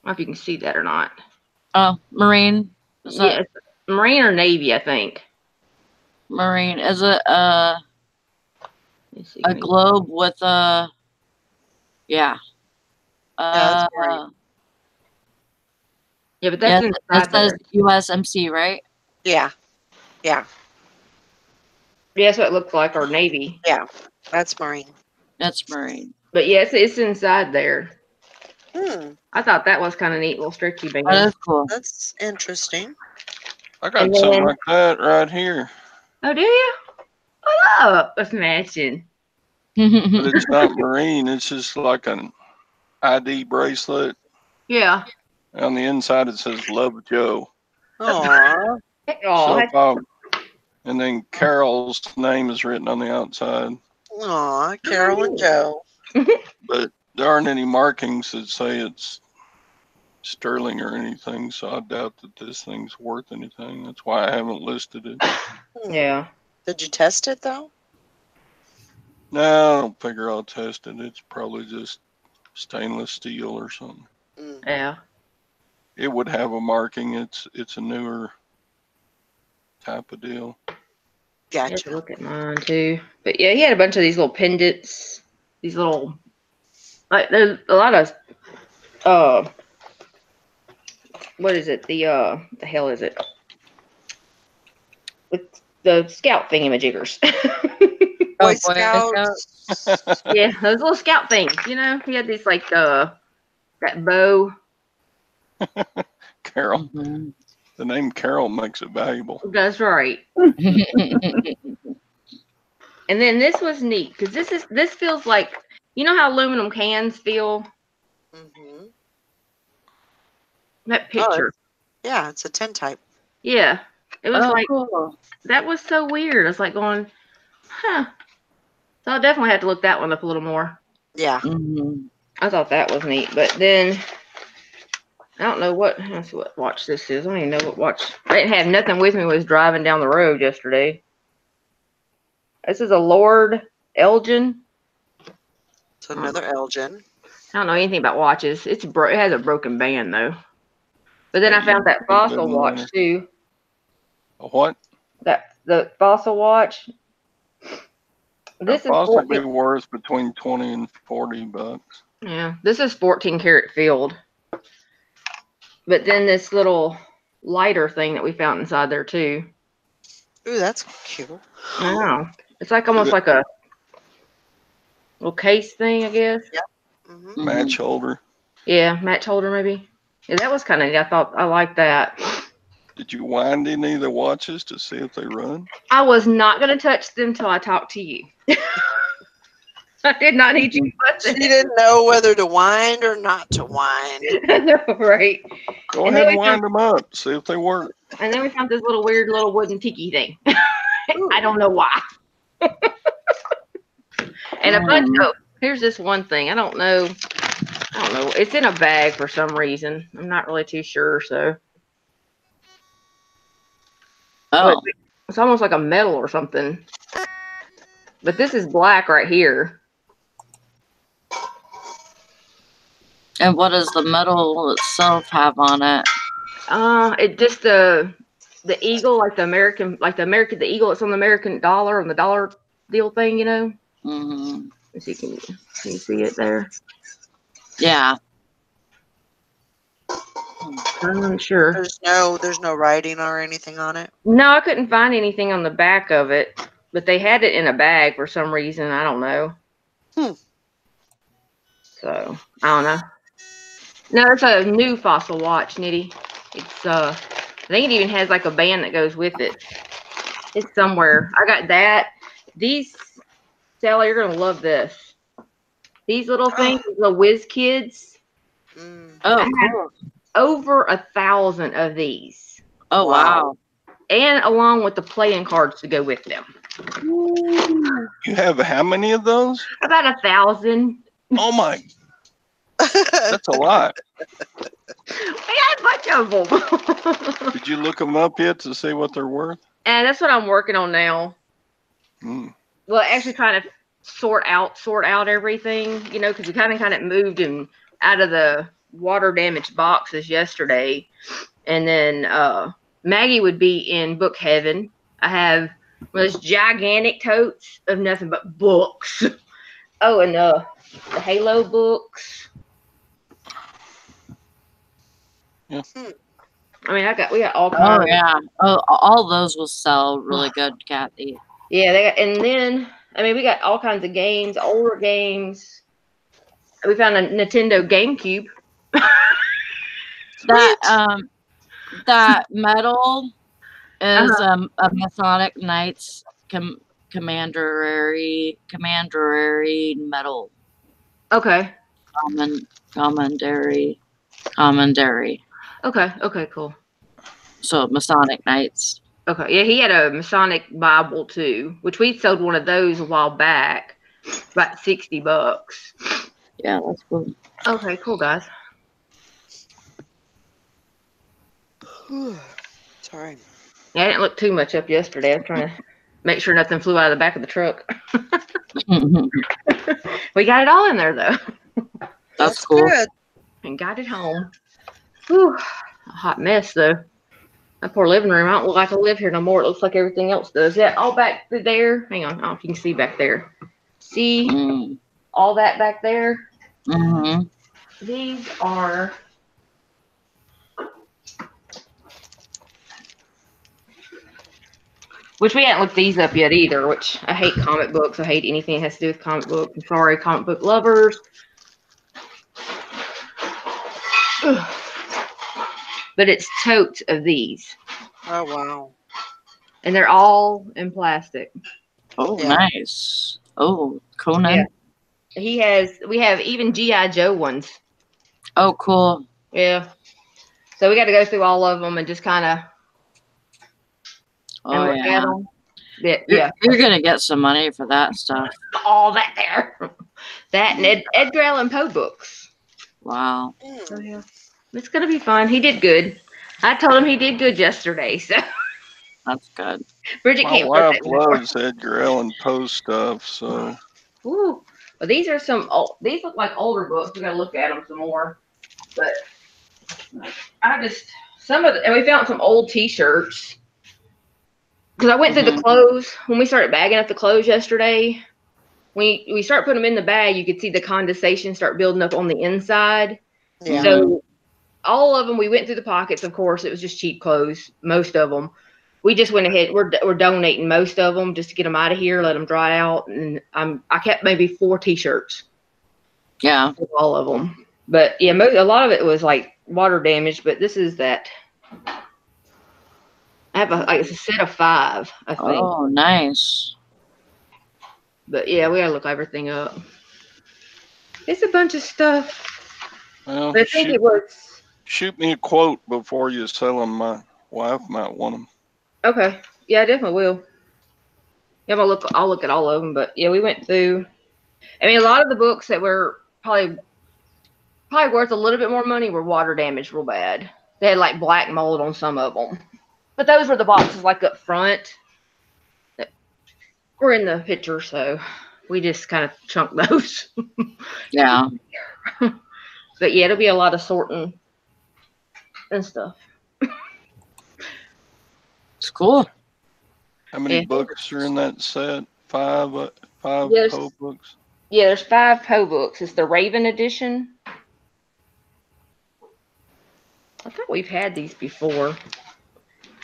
I don't know if you can see that or not. Oh, Marine. Yeah, it's Marine or Navy, I think. Marine. Is it a globe with a? Yeah. that's great. Yeah, but that's inside that says USMC, right? Yeah. Yeah, Yeah, that's what it looks like, or navy. yeah, that's Marine. That's Marine. But yes, it's inside there. Hmm, I thought that was kind of neat, little stretchy band. That is cool. that's interesting. I got And something then- like that right here, Oh, do you? What up? That's matching. but it's not Marine. It's just like an ID bracelet. Yeah. On the inside, it says "Love Joe." Aw, Oh, And then Carol's name is written on the outside, aw, Carol and Joe. but there aren't any markings that say it's sterling or anything. So I doubt that this thing's worth anything. That's why I haven't listed it. Hmm. yeah. Did you test it though? No, I don't figure I'll test it. It's probably just stainless steel or something. Mm, Yeah. It would have a marking. It's a newer type of deal. I have to gotcha. look at mine too. But yeah, he had a bunch of these little pendants. These little, like, there's a lot of, what is it? The hell is it? With the scout thingamajiggers. Boy Boy Scouts. Yeah, those little scout things. You know, he had these like that bow. Carol. Mhm. The name Carol makes it valuable. That's right. And then this was neat because this feels like, you know how aluminum cans feel. Hmm. That picture. Yeah, it's a 10 type. Yeah, it was Oh, like cool. that was so weird. I was like going, huh. So I definitely had to look that one up a little more. Yeah. Mhm. I thought that was neat, but then I don't know what. Let's see what watch this is. I don't even know what watch. I didn't have nothing with me when I was driving down the road yesterday. This is a Lord Elgin. It's another Elgin. I don't know anything about watches. It has a broken band though. But then I Yeah, found that it fossil doesn't watch matter. too. A what? The fossil watch. That This is possibly 14. be worth between 20 and $40. Yeah, this is 14 karat field. But then this little lighter thing that we found inside there too. Ooh, that's cute. I know. It's like almost like a little case thing, I guess. Hmm. Match holder. Yeah, match holder maybe. Yeah, that was kind of neat. I thought I liked that. Did you wind any of the watches to see if they run? I was not going to touch them till I talked to you. I did not need you She fussing. didn't know whether to wind or not to wind. I know, right? Go And ahead then and we found, wind them up. See if they work. and then we found this little weird little wooden tiki thing. Ooh. I don't know why. And a bunch. Mhm. Oh, here's this one thing. I don't know. It's in a bag for some reason. I'm not really too sure. So Oh, it's almost like a metal or something. But this is black right here. and what does the metal itself have on it? It just the eagle, like the eagle. It's on the American dollar, on the dollar deal thing. You know. Mhm. Let's see, can you see it there? Yeah. I'm not sure. There's no writing or anything on it. No, I couldn't find anything on the back of it, but they had it in a bag for some reason. I don't know. Hmm. So I don't know. No, it's a new fossil watch, Nitty. It's I think it even has like a band that goes with it. It's somewhere. I got that. These, Sally, you're gonna love this. These little things, the Whiz Kids. Mm. Oh, I have cool. over 1,000 of these, Oh, wow. and along with the playing cards to go with them. You have how many of those? About 1,000. Oh my, that's a lot. We got a bunch of them. Did you look them up yet to see what they're worth? And that's what I'm working on now. Mm. Well, actually trying to sort out everything, you know, because we kind of moved him out of the water damaged boxes yesterday. And then Maggie would be in book heaven. I have those gigantic totes of nothing but books. Oh, and the Halo books. Yeah. I mean, we got all Oh kinds. yeah. Oh, all those will sell really good, Kathy. Yeah, and then I mean, we got all kinds of games, older games. We found a Nintendo GameCube. That medal is Uh-huh. a Masonic Knights Commanderary medal. Okay. Commandery. Okay, cool. So Masonic Knights. Okay, yeah, he had a Masonic Bible too, which we sold one of those a while back, about $60. Yeah, that's cool. Okay, cool, guys. Sorry. Yeah, I didn't look too much up yesterday. I was trying to make sure nothing flew out of the back of the truck. We got it all in there though. That's cool. Good. And got it home. Whew, a hot mess though. My poor living room. I don't look like I live here no more. It looks like everything else does. Yeah, all back through there. Hang on, I don't know if you can see back there. See all that back there? Mm-hmm. These are which we haven't looked these up yet either, which I hate comic books. I hate anything that has to do with comic books. I'm sorry, comic book lovers. But it's totes of these. Oh wow. And they're all in plastic. Oh, Yeah. nice. Oh, Conan. Yeah. We have even G.I. Joe ones. Oh, cool. Yeah. So we got to go through all of them and just kind of Oh, look yeah. at them. Yeah. You're going to get some money for that stuff. All that there. That and Edgar Allan Poe books. Wow. So, yeah. It's going to be fun. He did good. I told him he did good yesterday. So That's good. Bridget My can't wife work loves Edgar Allan Poe stuff, so Ooh. Well, these are these look like older books. We got to look at them some more. But and we found some old T-shirts. Because I went through the clothes when we started bagging up the clothes yesterday. We start putting them in the bag, you could see the condensation start building up on the inside. Yeah. So all of them, we went through the pockets. Of course, it was just cheap clothes, most of them. We just went ahead. We're donating most of them just to get them out of here, let them dry out, and I kept maybe 4 T-shirts. Yeah. All of them, but yeah, a lot of it was like water damage. But this is that. I have it's a set of 5, I think. Oh, nice. But yeah, we gotta look everything up. It's a bunch of stuff. well, But I think it was shoot me a quote before you sell them. My wife might want them. okay. Yeah, I definitely will. Yeah, I'll look at all of them. But yeah, we went through. I mean, a lot of the books that were probably worth a little bit more money were water damaged real bad. They had like black mold on some of them. But those were the boxes like up front that were in the picture, so we just kind of chunked those. Yeah. But yeah, it'll be a lot of sorting and stuff. It's cool. How many books are in that set? 5 Poe books? Yeah, there's 5 Poe books. It's the Raven edition. I thought we've had these before.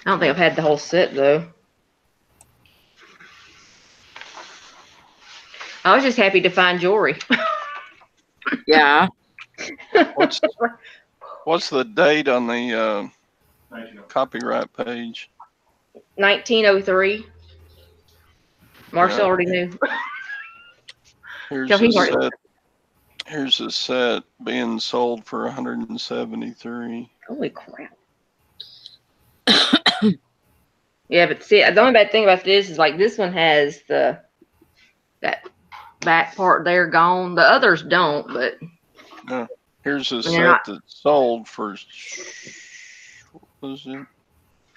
I don't think I've had the whole set, though. I was just happy to find jewelry. Yeah. What's the date on the copyright page? 1903. Marcel already knew. Here's a set being sold for 173. Holy crap. Yeah, but see, the only bad thing about this is like this one has that back part there gone. The others don't, but Yeah. Here's a set that's sold for what was it?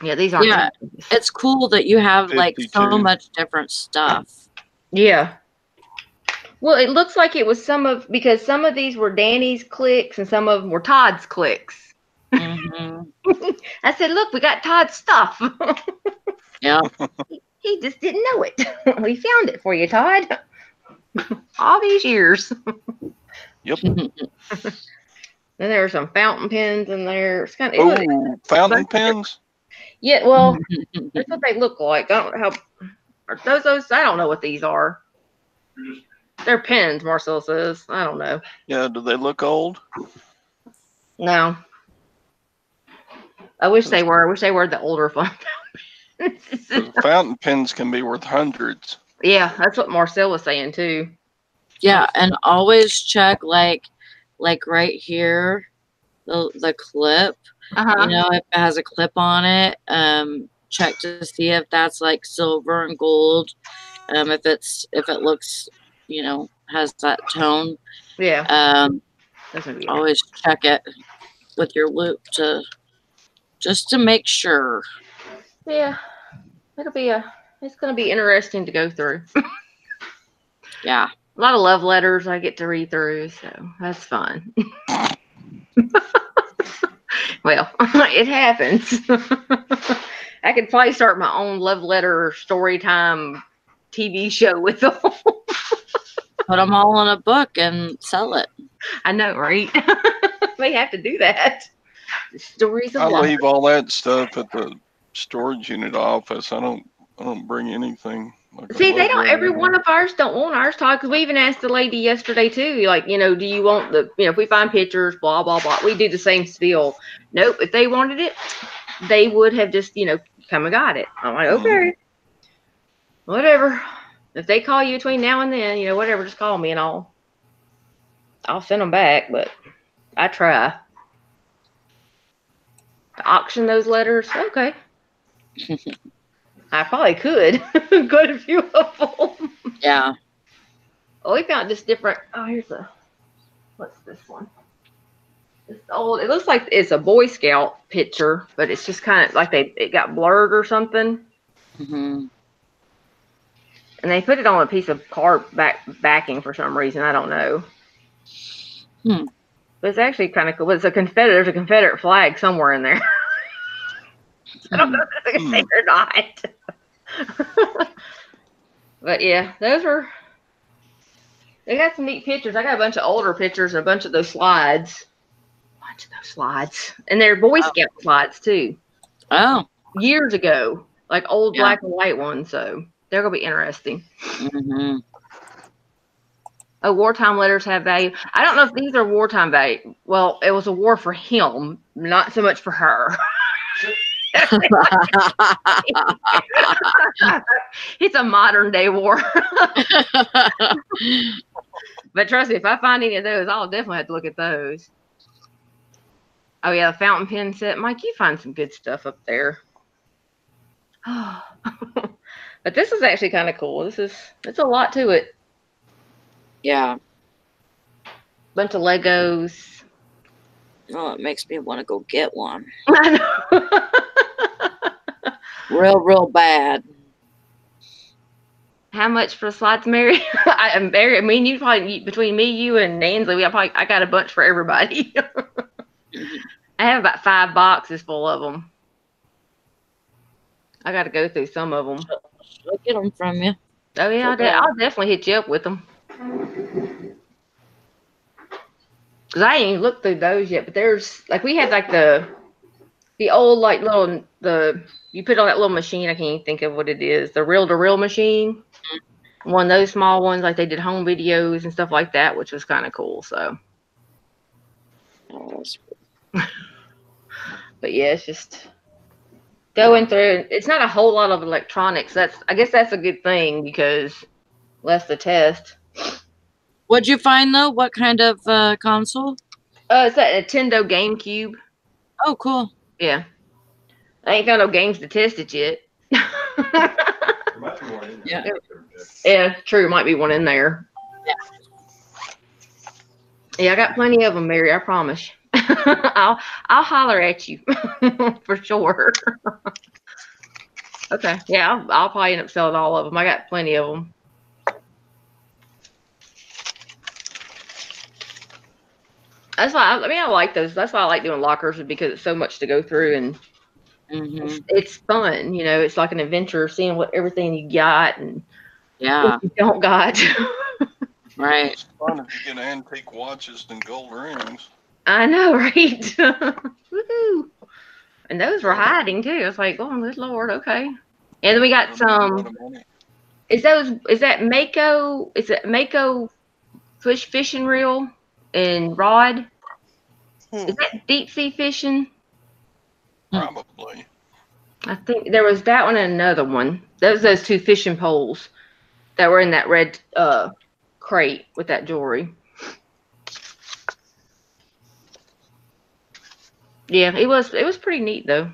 Yeah, these aren't. Yeah, it's cool that you have 52. like so much different stuff. Yeah. Well, it looks like it was because some of these were Danny's clicks and some of them were Todd's clicks. I said, look, we got Todd's stuff. Yeah. He just didn't know it. We found it for you, Todd. All these years. Yep. Then there were some fountain pens in there. It's kind of Oh, fountain pens? yeah. Well, that's what they look like. I don't know how. Are those? I don't know what these are. They're pens. Marcel says. I don't know. Yeah, do they look old? No. I wish they were. I wish they were the older fun. Fountain pens can be worth hundreds. Yeah, that's what Marcel was saying too. Yeah, and always check like right here, the clip. You know, if it has a clip on it, check to see if that's like silver and gold. If it looks, you know, has that tone. Yeah. Always check it with your loop just to make sure. Yeah. It's gonna be interesting to go through. Yeah. A lot of love letters I get to read through, so that's fun. Well, it happens. I could probably start my own love letter story time TV show with them. Put them all in a book and sell it. I know, right? They have to do that. The stories of I love. leave all that stuff at the storage unit office. I don't bring anything. Like See, they don't. Every one of ours don't want ours talk. Because we even asked the lady yesterday too. Like, you know, do you want the? You know, if we find pictures, blah blah blah. We do the same spiel. Nope. If they wanted it, they would have just, you know, come and got it. I'm like, okay, whatever. If they call you between now and then, you know, whatever, just call me and I'll send them back. But I try to auction those letters. Okay. I probably could. Quite a few of them. Yeah. Oh, we found just different. Oh, what's this one? It's old. It looks like it's a Boy Scout picture, but it's just kind of like it got blurred or something. Mm-hmm. And they put it on a piece of card backing for some reason. I don't know. But it's actually kind of cool. It's there's a Confederate flag somewhere in there. I don't know if it's there or not. But yeah, they got some neat pictures. I got a bunch of older pictures and a bunch of those slides. And they're Boy Scout slides too. Oh. Years ago. Like old black and white ones. So they're going to be interesting. Mm-hmm. Oh, wartime letters have value. I don't know if these are wartime value. Well, it was a war for him, not so much for her. It's a modern day war. But trust me, if I find any of those, I'll definitely have to look at those. Oh yeah, the fountain pen set. Mike, you find some good stuff up there. But this is actually kind of cool. It's a lot to it. Yeah. Bunch of Legos. Oh, it makes me want to go get one. I know. Real bad. How much for slides, Mary? Mary, I mean, you probably, between me, you, and Nancy, I got a bunch for everybody. I have about 5 boxes full of them. I got to go through some of them. I'll get them from you. Oh yeah, Okay. I'll definitely hit you up with them. Cause I ain't even looked through those yet, but there's we had the old you put on that little machine. I can't even think of what it is. The reel-to-reel machine. One of those small ones, like they did home videos and stuff like that, which was kind of cool. So. But yeah, it's just going through. It's not a whole lot of electronics. I guess that's a good thing because less to test. What'd you find though? What kind of console? It's that Nintendo GameCube. Oh, cool. Yeah. I ain't got no games to test it yet. Yeah. Yeah, true. Might be one in there. Yeah, I got plenty of them, Mary. I promise. I'll holler at you for sure. Okay. Yeah, I'll probably end up selling all of them. I got plenty of them. That's why I like those. That's why I like doing lockers, because it's so much to go through and it's fun. You know, it's like an adventure, seeing what everything you got and what you don't got. Right. It's fun if you get antique watches and gold rings. I know, right? Woohoo! And those were hiding too. I was like, oh, good lord, okay. And then we got some. Is that Mako? Is it Mako fishing reel and rod? Is that deep sea fishing? Probably. I think there was that one and another one. Those two fishing poles that were in that red crate with that jewelry. Yeah, it was pretty neat though.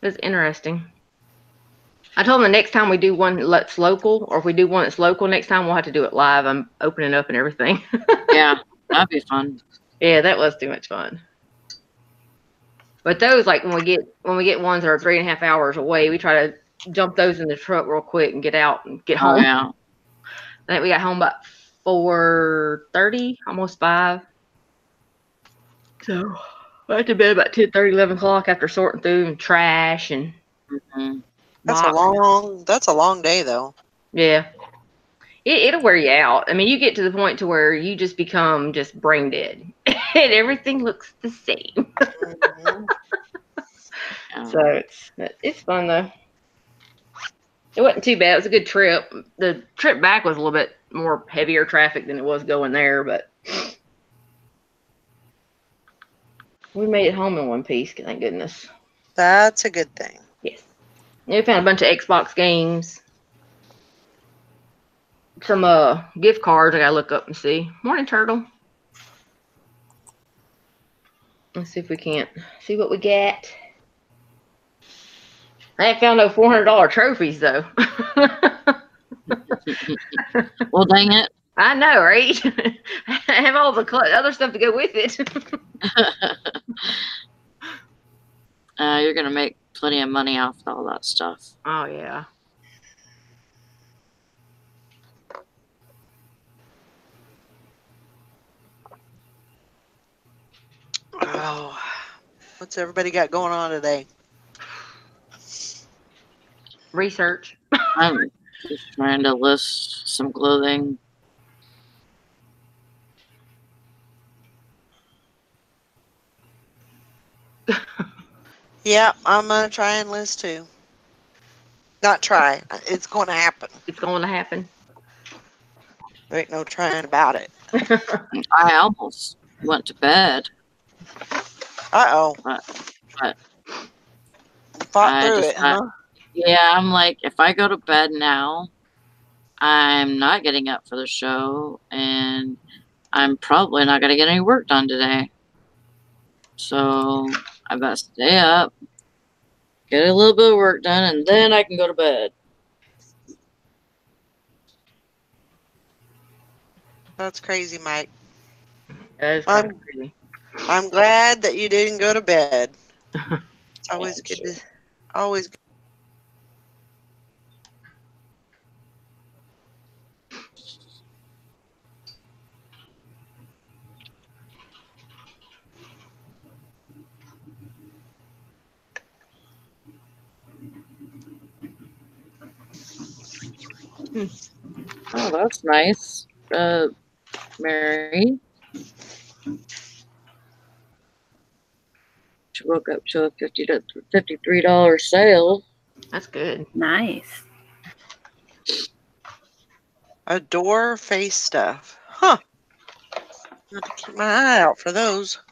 It was interesting. I told them the next time we do one that's local, or if we do one that's local next time, we'll have to do it live. I'm opening up and everything. Yeah, that'd be fun. Yeah, that was too much fun. But those, like when we get ones that are 3.5 hours away, we try to jump those in the truck real quick and get out and get home. Yeah. I think we got home about 4:30, almost 5. So I went to bed about 10:30, 11 o'clock after sorting through and trash and. Mm-hmm. That's a long day though. Yeah. It'll wear you out. I mean, you get to the point to where you just become just brain dead, and everything looks the same. Mm-hmm. So it's fun though. It wasn't too bad. It was a good trip. The trip back was a little bit more heavier traffic than it was going there, but we made it home in one piece. Thank goodness. That's a good thing. Yes. We found a bunch of Xbox games. Some gift cards I gotta look up and see. Morning, Turtle. Let's see if we can't see what we get. I ain't found no $400 trophies though. Well, dang it. I know, right? I have all the other stuff to go with it. You're gonna make plenty of money off all that stuff. Oh yeah. Oh, what's everybody got going on today? Research. I'm just trying to list some clothing. Yeah, I'm gonna try and list too. Not try. It's going to happen. It's going to happen. There ain't no trying about it. I almost went to bed. Uh-oh. But Fought through it, huh? Yeah, I'm like, if I go to bed now, I'm not getting up for the show, and I'm probably not going to get any work done today. So I better stay up, get a little bit of work done, and then I can go to bed. That's crazy, Mike. That is kind of crazy. I'm glad that you didn't go to bed. It's always good to always good. Oh, that's nice. Mary. She woke up to a $50 to $53 sale. That's good. Nice. Adore face stuff. Huh. I have to keep my eye out for those.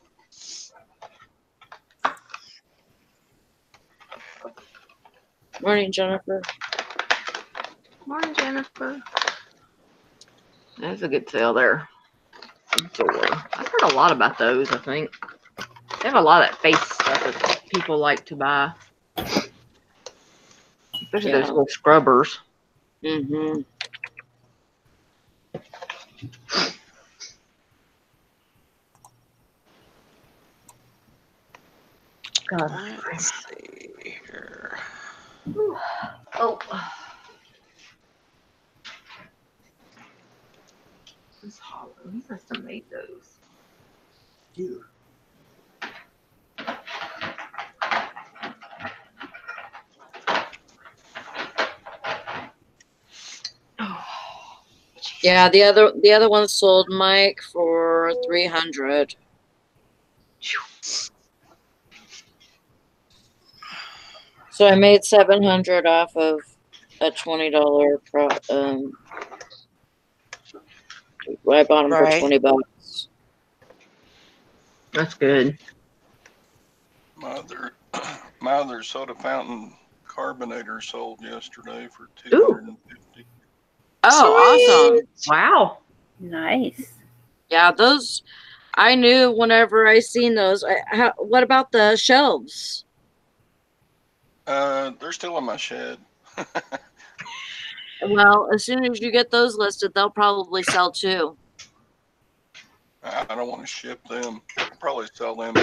Morning, Jennifer. Morning, Jennifer. That's a good sale there. Adore. I've heard a lot about those, I think. They have a lot of that face stuff that people like to buy. Especially those little scrubbers. Mm-hmm. God. Let's see here. Oh. This hollow. He must have made those. Ew. Yeah, the other one sold Mike for $300. So I made $700 off of a $20 I bought them for Right. $20. That's good. My other soda fountain carbonator sold yesterday for Ooh. $250. Oh, awesome. Wow. Nice. Yeah, those I knew whenever I seen those. What about the shelves? They're still in my shed. Well, as soon as you get those listed, they'll probably sell too. I don't want to ship them. I'll probably sell them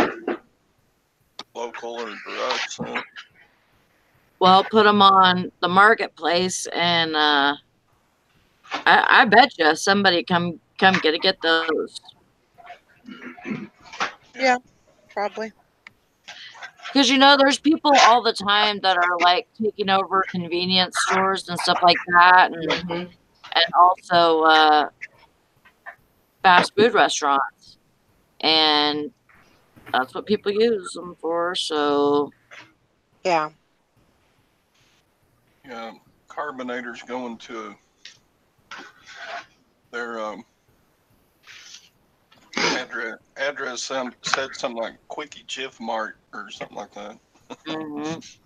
local or garage sale. Well, put them on the marketplace, and I bet you somebody come get those. Yeah, probably. Because there's people all the time that are like taking over convenience stores and stuff like that, Mm-hmm. and also fast food restaurants, and that's what people use them for. So Yeah. Yeah, carbonators going to their address said something like Quickie Jiff Mart or something like that. mhm.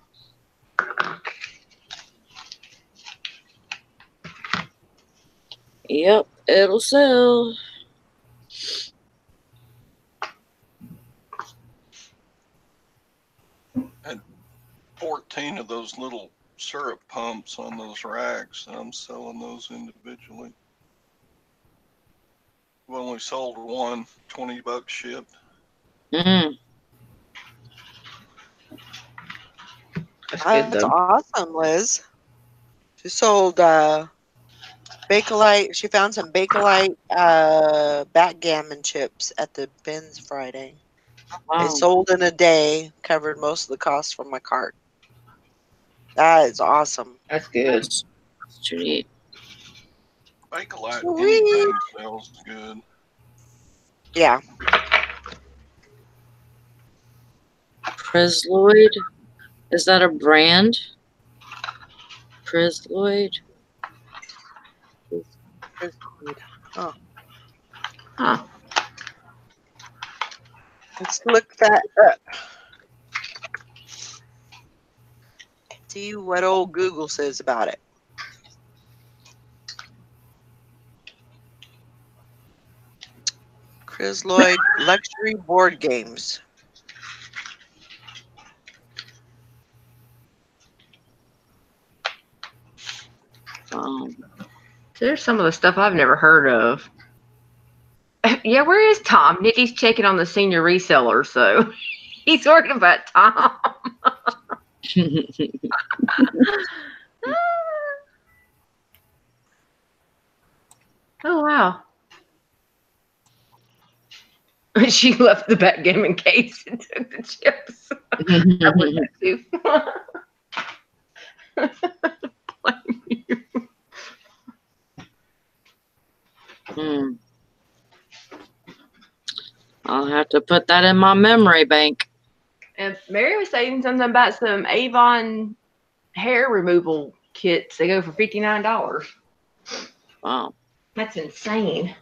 Yep, it'll sell. 14 of those little syrup pumps on those racks, and I'm selling those individually. We only sold one, $20 shipped. Mm. That's good That's though. awesome, Liz. She sold Bakelite. She found some Bakelite backgammon chips at the bins Friday. They Wow. sold in a day, covered most of the cost from my cart. That is awesome. That's good. That's too neat. Bakelite, Sweet. anything sells good. Yeah. Presloyd? Is that a brand? Presloyd? Oh, Huh. let's look that up. See what old Google says about it. Chris Lloyd luxury board games. There's some of the stuff I've never heard of. Yeah, where is Tom? Nikki's checking on the senior reseller, so he's worried about Tom. Oh wow. She left the backgammon case and took the chips. I would have too. Blame you. I'll have to put that in my memory bank. And Mary was saying something about some Avon hair removal kits. They go for $59. Wow. That's insane.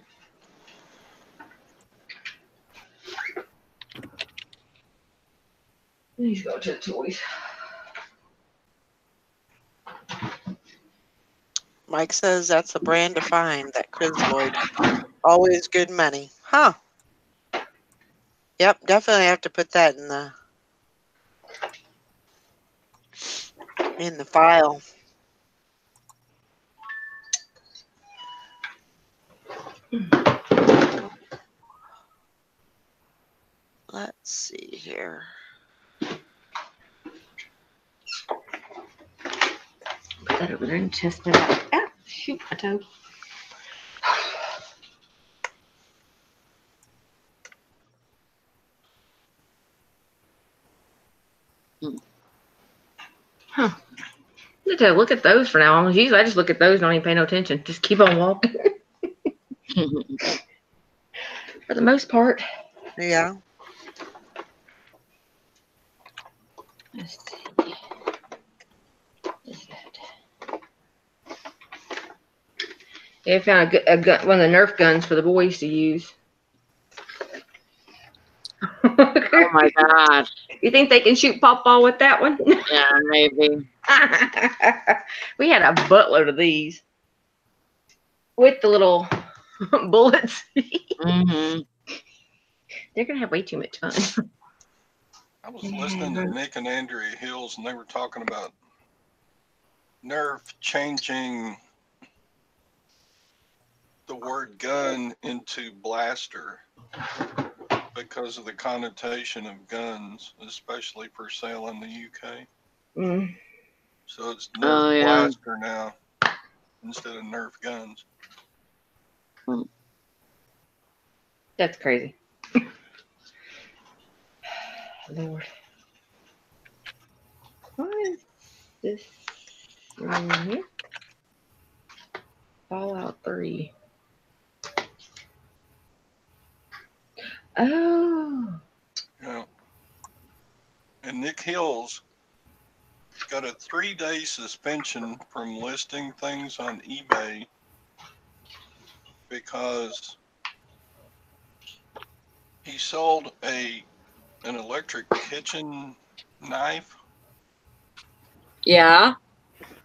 Let's go to the toys. Mike says that's a brand to find, that Chris Lloyd. Always good money. Huh. Yep, definitely have to put that in the file. Let's see here. Put that over there and test it out. Ah, shoot, my toe. Huh. Look at those for now. Usually I just look at those and don't even pay no attention. Just keep on walking. For the most part. Yeah. They found a gun, one of the Nerf guns for the boys to use. Oh my God. You think they can shoot pop-ball with that one? Yeah, maybe. We had a buttload of these with the little bullets. Mm-hmm. They're gonna have way too much fun. I was listening to Nick and Andrea Hills, and they were talking about Nerf changing the word gun into blaster because of the connotation of guns, especially for sale in the UK. Mm. So it's Nerf yeah. blaster now instead of Nerf guns. That's crazy. Lord. Why is this in here? Fallout 3. Oh. Yeah. And Nick Hills got a 3-day suspension from listing things on eBay because he sold an electric kitchen knife, Yeah.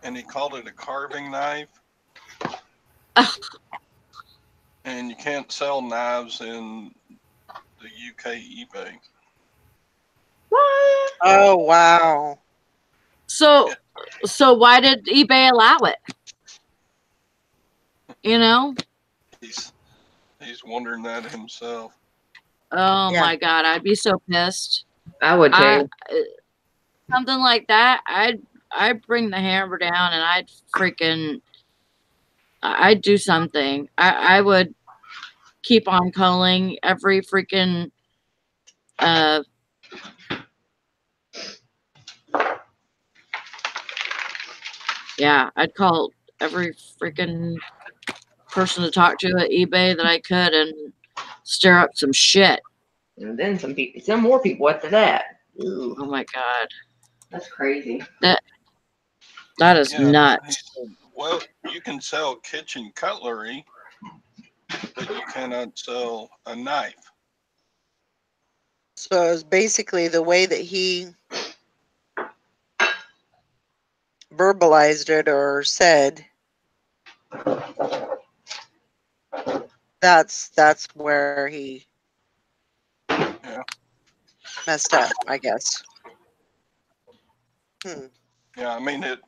and he called it a carving knife. And you can't sell knives in the UK eBay. What? Oh, wow. So why did eBay allow it? You know? He's wondering that himself. Oh Yeah. my God, I'd be so pissed. I would too. Something like that, I'd bring the hammer down and I'd do something. I would keep on calling every freaking yeah, I'd call every freaking person to talk to at eBay that I could and stir up some shit. And then some more people after that. Ooh, Oh my God. that's crazy. That is Yeah, nuts. he said, well, you can sell kitchen cutlery, but you cannot sell a knife. So it was basically the way that he verbalized it or said. That's where he messed up, I guess. Yeah, I mean it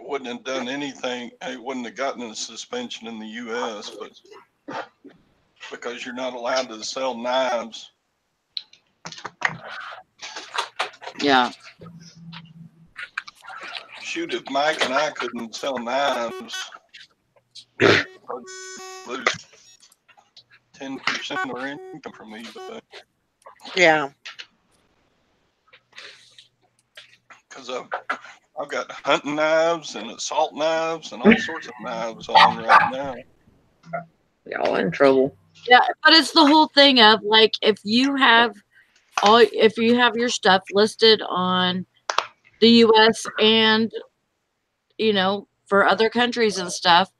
wouldn't have done anything. It wouldn't have gotten a suspension in the U.S., but because you're not allowed to sell knives. Yeah. Shoot, if Mike and I couldn't sell knives, I'd lose 10% of our income from eBay. Yeah. Because I've got hunting knives and assault knives and all sorts of knives on right now. Y'all in trouble. Yeah, but it's the whole thing of like if you have your stuff listed on the US and for other countries and stuff,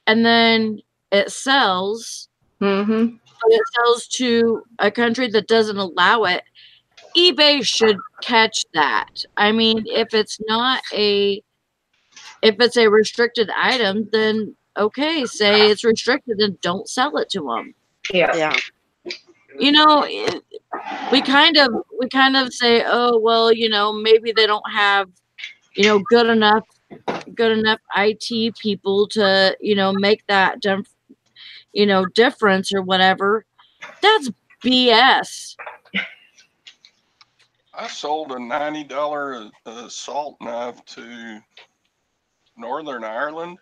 and then it sells, Mm-hmm. but it sells to a country that doesn't allow it, eBay should catch that. I mean, if it's a restricted item, then okay, say it's restricted and don't sell it to them. Yeah. Yeah. We kind of say, oh well, maybe they don't have good enough IT people to make that difference or whatever. That's BS. I sold a $90 assault knife to Northern Ireland,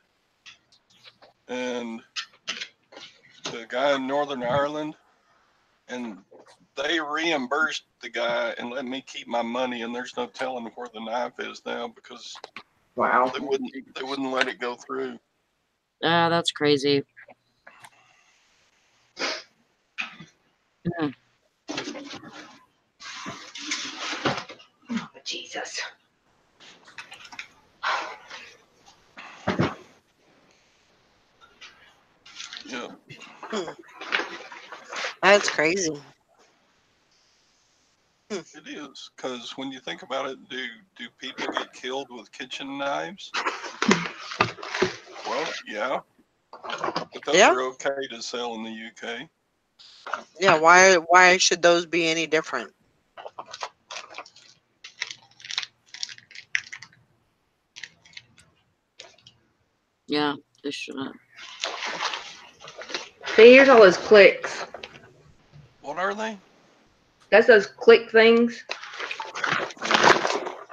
and the guy in Northern Ireland, and they reimbursed the guy and let me keep my money, and there's no telling where the knife is now because Wow. they wouldn't let it go through. That's crazy. Yeah. Oh, Jesus. Hmm. That's crazy. It is, because when you think about it, do people get killed with kitchen knives? Well, yeah, but those Yeah. are okay to sell in the UK. Yeah. Why should those be any different? Yeah, they shouldn't. See, here's all those clicks. What are they? That's those click things.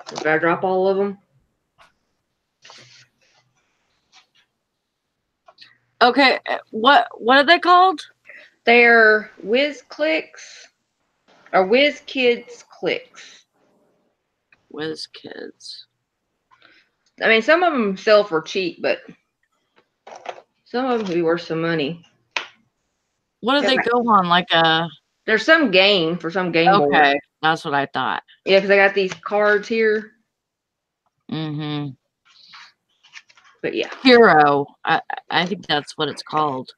Did I drop all of them? Okay, what are they called? They're Whiz Clicks or Whiz Kids Clicks. Whiz Kids. I mean, some of them sell for cheap, but some of them could be worth some money. What do they go on? Like a... There's some game for some game board. Okay, that's what I thought. Yeah, because I got these cards here. Mm-hmm. But yeah. Hero. I think that's what it's called.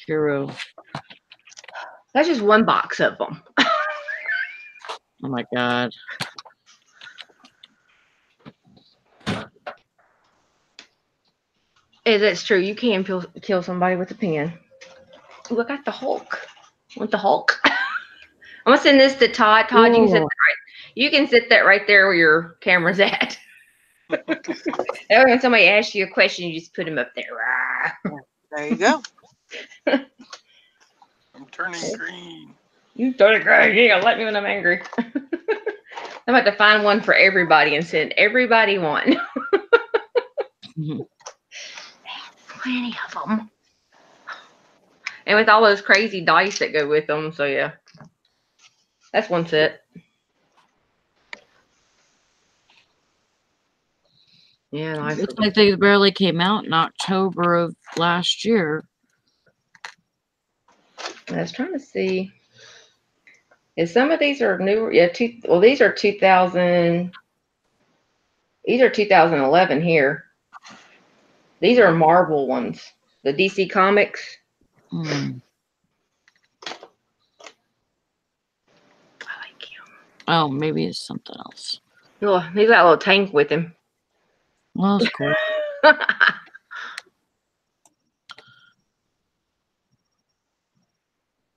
Hero. That's just one box of them. Oh my god. That's true. You can kill somebody with a pen. Look at the Hulk. Want the Hulk? I'm gonna send this to Todd. Todd, you can sit that right there where your camera's at. And when somebody asks you a question, you just put him up there. There you go. I'm turning green. You turn green. You gotta let me when I'm angry. I'm about to find one for everybody and send everybody one. Plenty of them. And with all those crazy dice that go with them, so yeah. That's one set. Yeah, nice. Looks like they barely came out in October of last year. I was trying to see. If some of these are newer, yeah. These are 2000. These are 2011 here. These are Marvel ones, the DC Comics. Mm. I like him. Oh, maybe it's something else. Oh, he's got a little tank with him. Well, that's cool.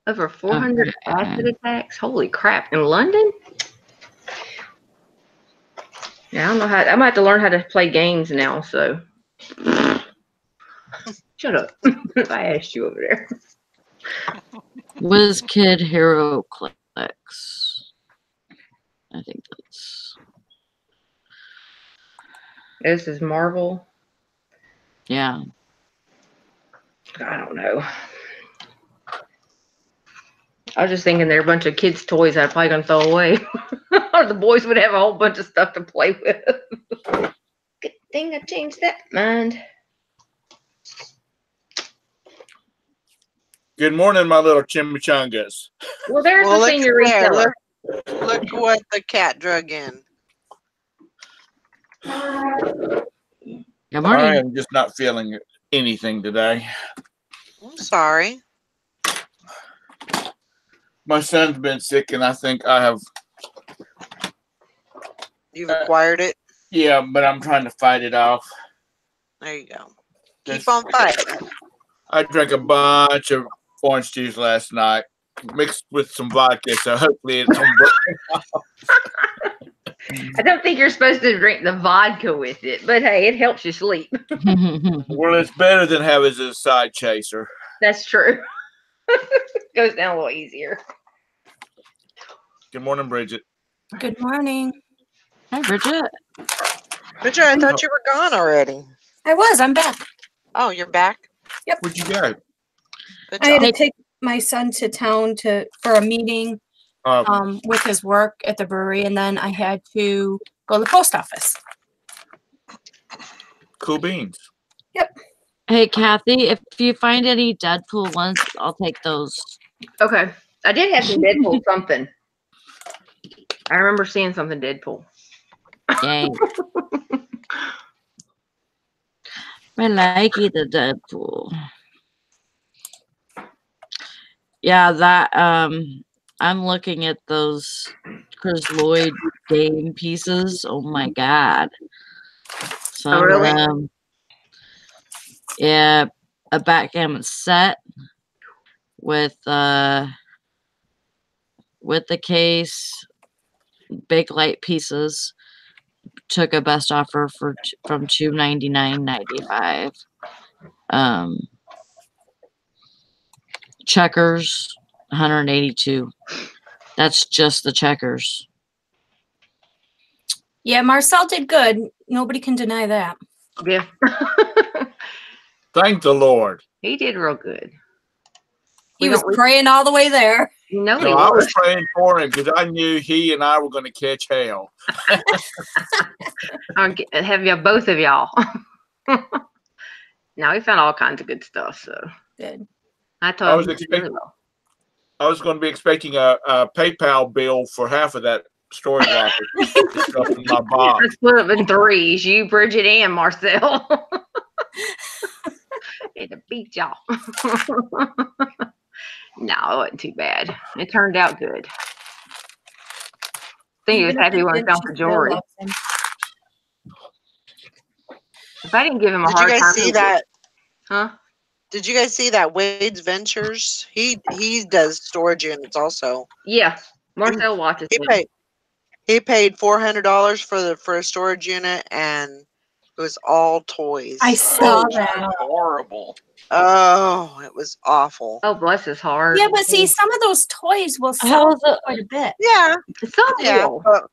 Over 400 acid attacks. Holy crap! In London? Yeah, I don't know how. I might have to learn how to play games now. So, shut up. If I asked you over there. Whiz Kid Hero Clicks. I think that's. This is Marvel. Yeah. I don't know. I was just thinking they're a bunch of kids' toys I'm probably gonna throw away. Or the boys would have a whole bunch of stuff to play with. Good thing I changed that mind. Good morning, my little chimichangas. Well, there's the senior there. reseller. Look what the cat drug in. Good morning. I am just not feeling anything today. I'm sorry. My son's been sick, and I think I have. You've acquired it. Yeah, but I'm trying to fight it off. There you go. Keep on fighting. I drank a bunch of orange juice last night, mixed with some vodka, so hopefully it's I don't think you're supposed to drink the vodka with it, but hey, it helps you sleep. Well, it's better than having it as a side chaser. That's true. Goes down a little easier. Good morning, Bridget. Good morning. Hi, Bridget. Bridget, I thought you were gone already. I'm back. Oh, you're back? Yep. Where'd you go? Good I had to job. take my son to town for a meeting with his work at the brewery, and then I had to go to the post office. Cool beans. Yep. Hey, Kathy, if you find any Deadpool ones, I'll take those. Okay. I did have some Deadpool something. I remember seeing something Deadpool. Yay. I like it, the Deadpool. Yeah, that I'm looking at those Chris Lloyd game pieces. Oh my god. Some of really? them. Yeah, a backgammon set with the case, big light pieces. Took a best offer from $299.95. Checkers, $182. That's just the checkers. Yeah, Marcel did good. Nobody can deny that. Yeah. Thank the Lord. He did real good. He was praying all the way there. No, he No, I was was. praying for him because I knew he and I were going to catch hell. I'll have you both of y'all. Now he found all kinds of good stuff. So Good. I I told was him he did really well. I was going to be expecting a PayPal bill for half of that storage locker stuff in my box. Let's split up in threes. You, Bridget, and Marcel. Had to beat y'all. No, it wasn't too bad. It turned out good. I think he was happy when I found the jewelry. If I didn't give him a Did you hard guys time, see that? Huh? Did you guys see that Wade's Ventures? He does storage units also. Yeah. Marcel watches him. He paid $400 for a storage unit, and it was all toys. I saw Oh, that. horrible. Oh, it was awful. Oh, bless his heart. Yeah, but see, some of those toys will How sell is it? quite a bit. Yeah, Some yeah. will. But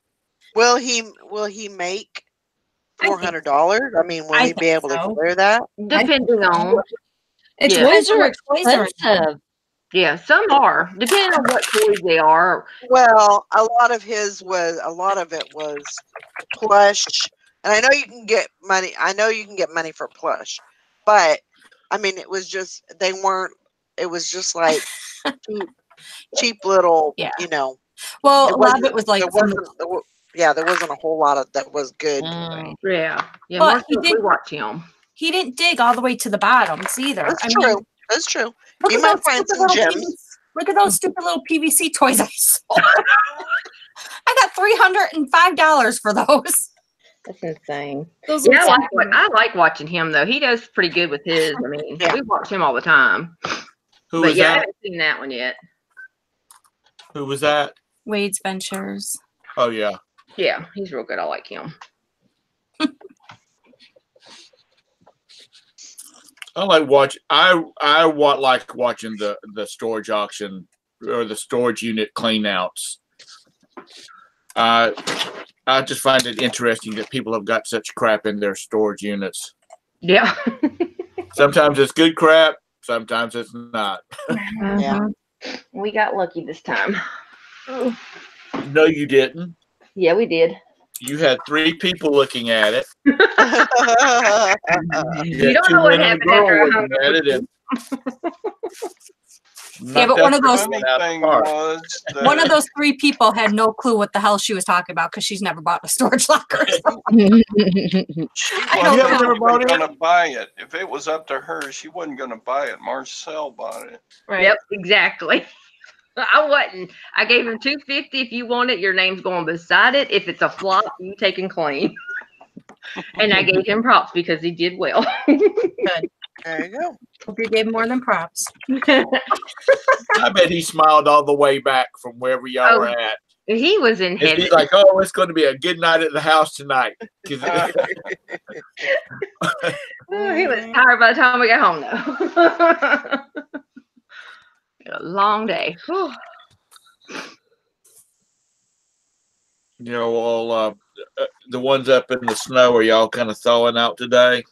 will he make $400? I mean, will I he be think able to so. clear that? Depending on. It Yeah. depends Toys on are what toys are. expensive. Yeah, some are. Depending on what toys they are. Well, a lot of it was plush, and I know you can get money. I know you can get money for plush, but I mean, it was just they weren't. It was just like cheap little, Yeah. you know. Well, It a lot of wasn't. it was like There wasn't. Yeah, there wasn't a whole lot of that was good. Yeah. Yeah, But he Marcel, we did- watch him. he didn't dig all the way to the bottoms either. That's I true. mean, That's true. look You at might those find stupid some little gems. look at those stupid little PVC toys I sold. I got $305 for those. That's insane. Those Yeah, are I like watching him though. He does pretty good with his. I mean, Yeah. we watch him all the time. Who But was yeah, I that? haven't seen that one yet. Who was that? Wade's Ventures. Oh, yeah. Yeah, he's real good. I like him. I like watch. Like watching the storage auction or the storage unit cleanouts. I just find it interesting that people have got such crap in their storage units. Yeah. Sometimes it's good crap. Sometimes it's not. Yeah. We got lucky this time. No, you didn't. Yeah, we did. You had 3 people looking at it. You don't know what happened after I hung up with you. Yeah, but one of those Funny thing was that one of those 3 people had no clue what the hell she was talking about because she's never bought a storage locker. she I don't wasn't know. even going to buy it. If it was up to her, she wasn't going to buy it. Marcel bought it. Right. Yep, exactly. I wasn't. I gave him $250. If you want it, your name's going beside it. If it's a flop, you take and clean. And I gave him props because he did well. Good. There you go. Hope you gave more than props. I bet he smiled all the way back from wherever y'all were at. He was in heaven. He's like, "Oh, it's going to be a good night at the house tonight." 'Cause Oh, he was tired by the time we got home, though. A long day. Whew. you know, all the ones up in the snow, are y'all kind of thawing out today?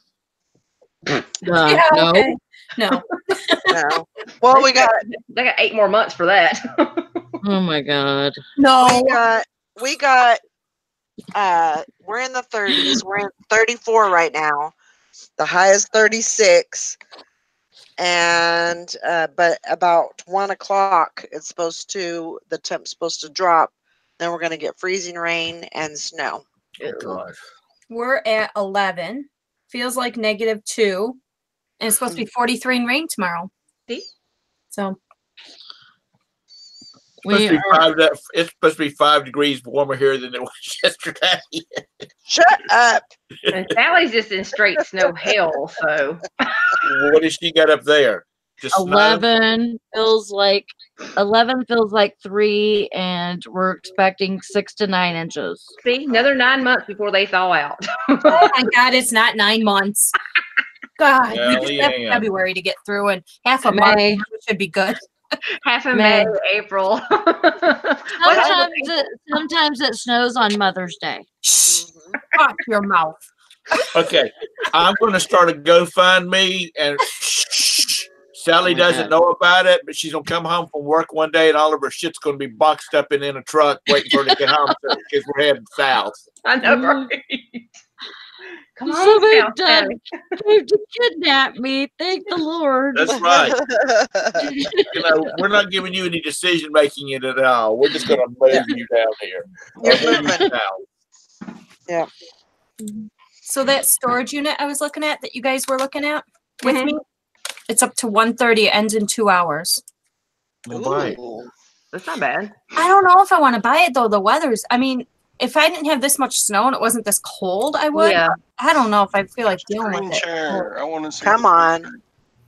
Yeah, No. okay. No. No. Well, we got They got 8 more months for that. Oh my god. No. we got we're in the 30s. We're in 34 right now. The high is 36. And but about 1 o'clock the temp's supposed to drop. Then we're gonna get freezing rain and snow. Gosh. We're at 11. Feels like -2. And it's supposed to be 43 and rain tomorrow. See? So It's supposed to be 5 degrees warmer here than it was yesterday. Shut up. And Sally's just in straight snow hell. So What has she got up there? Just snow? 11 feels like 3, and we're expecting 6 to 9 inches. see, another 9 months before they thaw out. Oh my God, it's not 9 months. God, we just have Yeah. February to get through, and half of March May. should be good. Half of May, April. Sometimes it snows on Mother's Day. Shh, watch your mouth. Okay, I'm going to start a GoFundMe, and Sally doesn't know about it, but she's going to come home from work one day, and all of her shit's going to be boxed up in a truck waiting for her to get home because we're heading south. I know, right? Come on, Somebody South tried Sally. to kidnap me. Thank the Lord. That's right. We're not giving you any decision making it at all. We're just going to move you down here. You're moving. Yeah. So that storage unit I was looking at, that you guys were looking at with me, it's up to 130. It ends in 2 hours. Ooh. That's not bad. I don't know if I want to buy it though. The weather's. I mean, if I didn't have this much snow and it wasn't this cold, I would. Yeah. I don't know if I feel like dealing Green with it. chair. I want to see. Come the on. picture.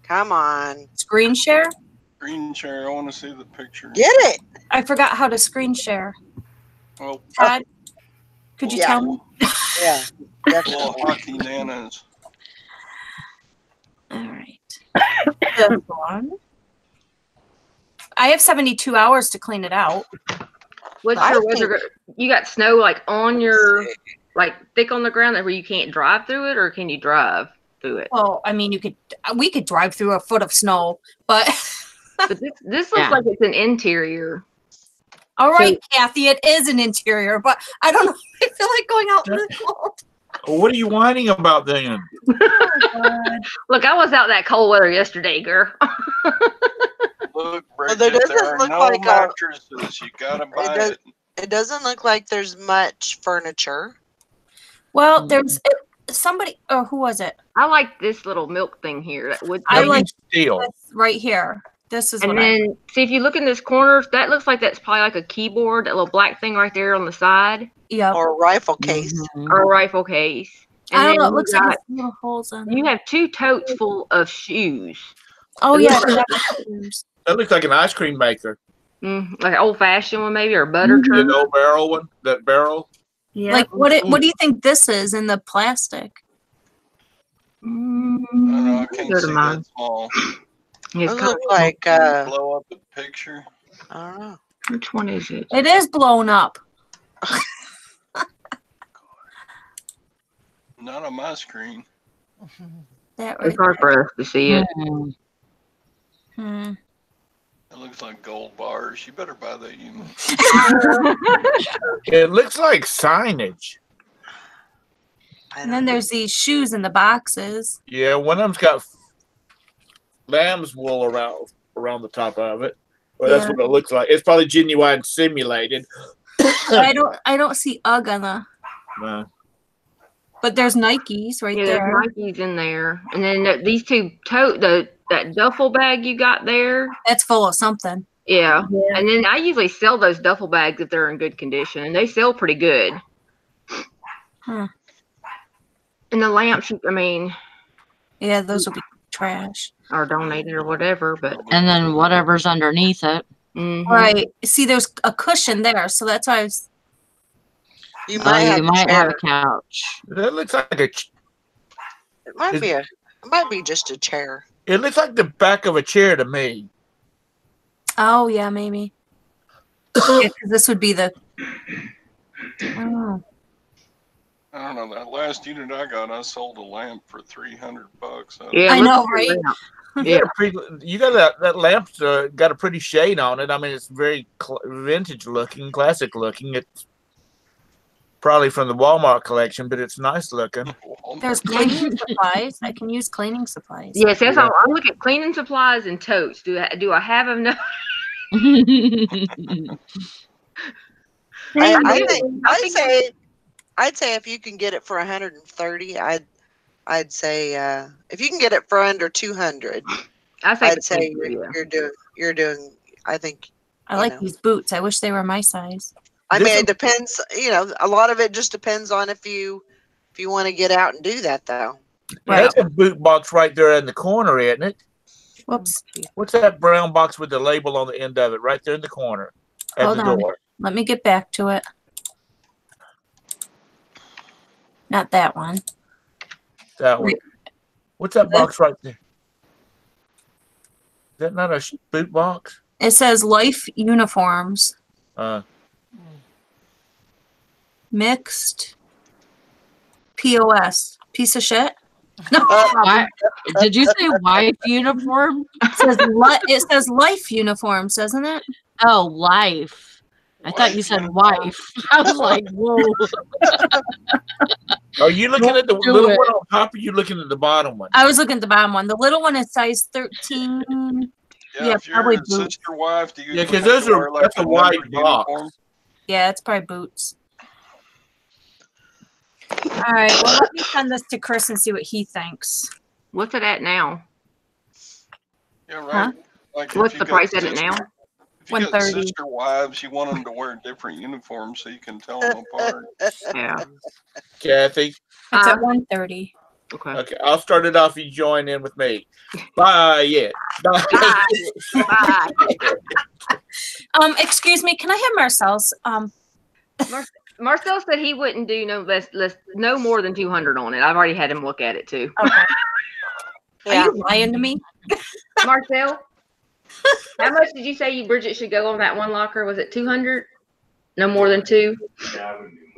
Come on. Screen share? Green chair. I want to see the picture. Get it. I forgot how to screen share. Well, Todd, could you Yeah. tell me? Yeah. little Definitely. hockey nanas. All right. This one. I have 72 hours to clean it out. What's I your think- weather? You got snow like on your, like thick on the ground that where you can't drive through it, or can you drive through it? Well, I mean, we could drive through a foot of snow, but But this looks like it's an interior. all right, Kathy, it is an interior, but I don't know. I feel like going out in the cold. Well, what are you whining about then? Look, I was out that cold weather yesterday, girl. Look, Well, Bridget, there doesn't there are look no like a- mattresses. You gotta buy does- it. It doesn't look like there's much furniture. Well, there's somebody. Oh, who was it? I like this little milk thing here. That would. I like steel. this right here. This is And what I. then see if you look in this corner, that looks like that's probably like a keyboard. That little black thing right there on the side, Yeah. Or a rifle case. or a rifle case. And I don't know. then It looks you like got- it's little holes on. you have 2 totes full of shoes. Oh it yeah. looks That looks like an ice cream maker. Like an old fashioned one, maybe, or a butter The churn. old barrel one. That barrel. Yeah. Like what? What do you think this is in the plastic? I don't know. I can't Go to see mine. that small. It's It kind look of, like Blow up the picture. I don't know. which one is it? It is blown up. Not on my screen. That right. It's hard for us to see it. Hmm. It looks like gold bars. You better buy that. You. It looks like signage. And then there's these shoes in the boxes. Yeah, one of them's got lamb's wool around the top of it. Well, that's Yeah. what it looks like. It's probably genuine simulated. But I don't see UGG on the. But there's Nikes right Yeah, there. there's Nikes in there, and then these 2 that duffel bag you got there. That's full of something. Yeah. And then I usually sell those duffel bags if they're in good condition, and they sell pretty good. Huh. And the lamps, I mean, Yeah, those will be trash. are donated or whatever, but And then whatever's underneath it. mhm. Right. See, there's a cushion there, so that's why I was. You might have You a might chair. have a couch. That looks like It might be just a chair. it looks like the back of a chair to me. Oh yeah, maybe. Yeah, 'cause this would be the. Oh. I don't know. That last unit I got, I sold a lamp for $300. Yeah, I look know, at the right? lamp. You got a pretty, you got that lamp's got a pretty shade on it. I mean, it's very vintage looking, classic looking. It's probably from the Walmart collection, but it's nice looking. There's cleaning supplies. I can use cleaning supplies. Yes, that's all. I'm looking at cleaning supplies and totes. Do I have enough? I'd say if you can get it for 130, I'd say if you can get it for under 200, I say I'd say between, yeah. you're doing. I think I like these boots. I wish they were my size. I mean, it depends. A lot of it just depends on if you want to get out and do that, though. Right. That's a boot box right there in the corner, isn't it? Whoops. What's that brown box with the label on the end of it? Right there in the corner at Hold the on. door. Let me get back to it. Not that one. That one. What's that box right there? Is that not a boot box? It says Life Uniforms. Mixed. POS. Piece of shit. No. Did you say wife uniform? It says Life Uniforms, doesn't it? Oh, life. I thought you said wife. I was like, whoa. Are you looking at the little one on top, or are you looking at the bottom one? I was looking at the bottom one. The little one is size 13. Yeah, if probably you're a sister wife, do you? Yeah, because that's a wide box. Yeah, it's probably boots. All right, well, let me send this to Chris and see what he thinks. What's it at now? Yeah, right. Huh? Like What's the price at it now? If you got 130. sister wives, you want them to wear different uniforms so you can tell them apart. Yeah. Kathy? It's at 130. Okay, I'll start it off. You join in with me. Bye. Yeah. Bye. Bye. Excuse me, can I have Marcel's? Marcel said he wouldn't do no more than 200 on it. I've already had him look at it too. Okay. Yeah. Are you lying to me? Marcel, how much did you say Bridget should go on that one locker? Was it 200? No more than 2?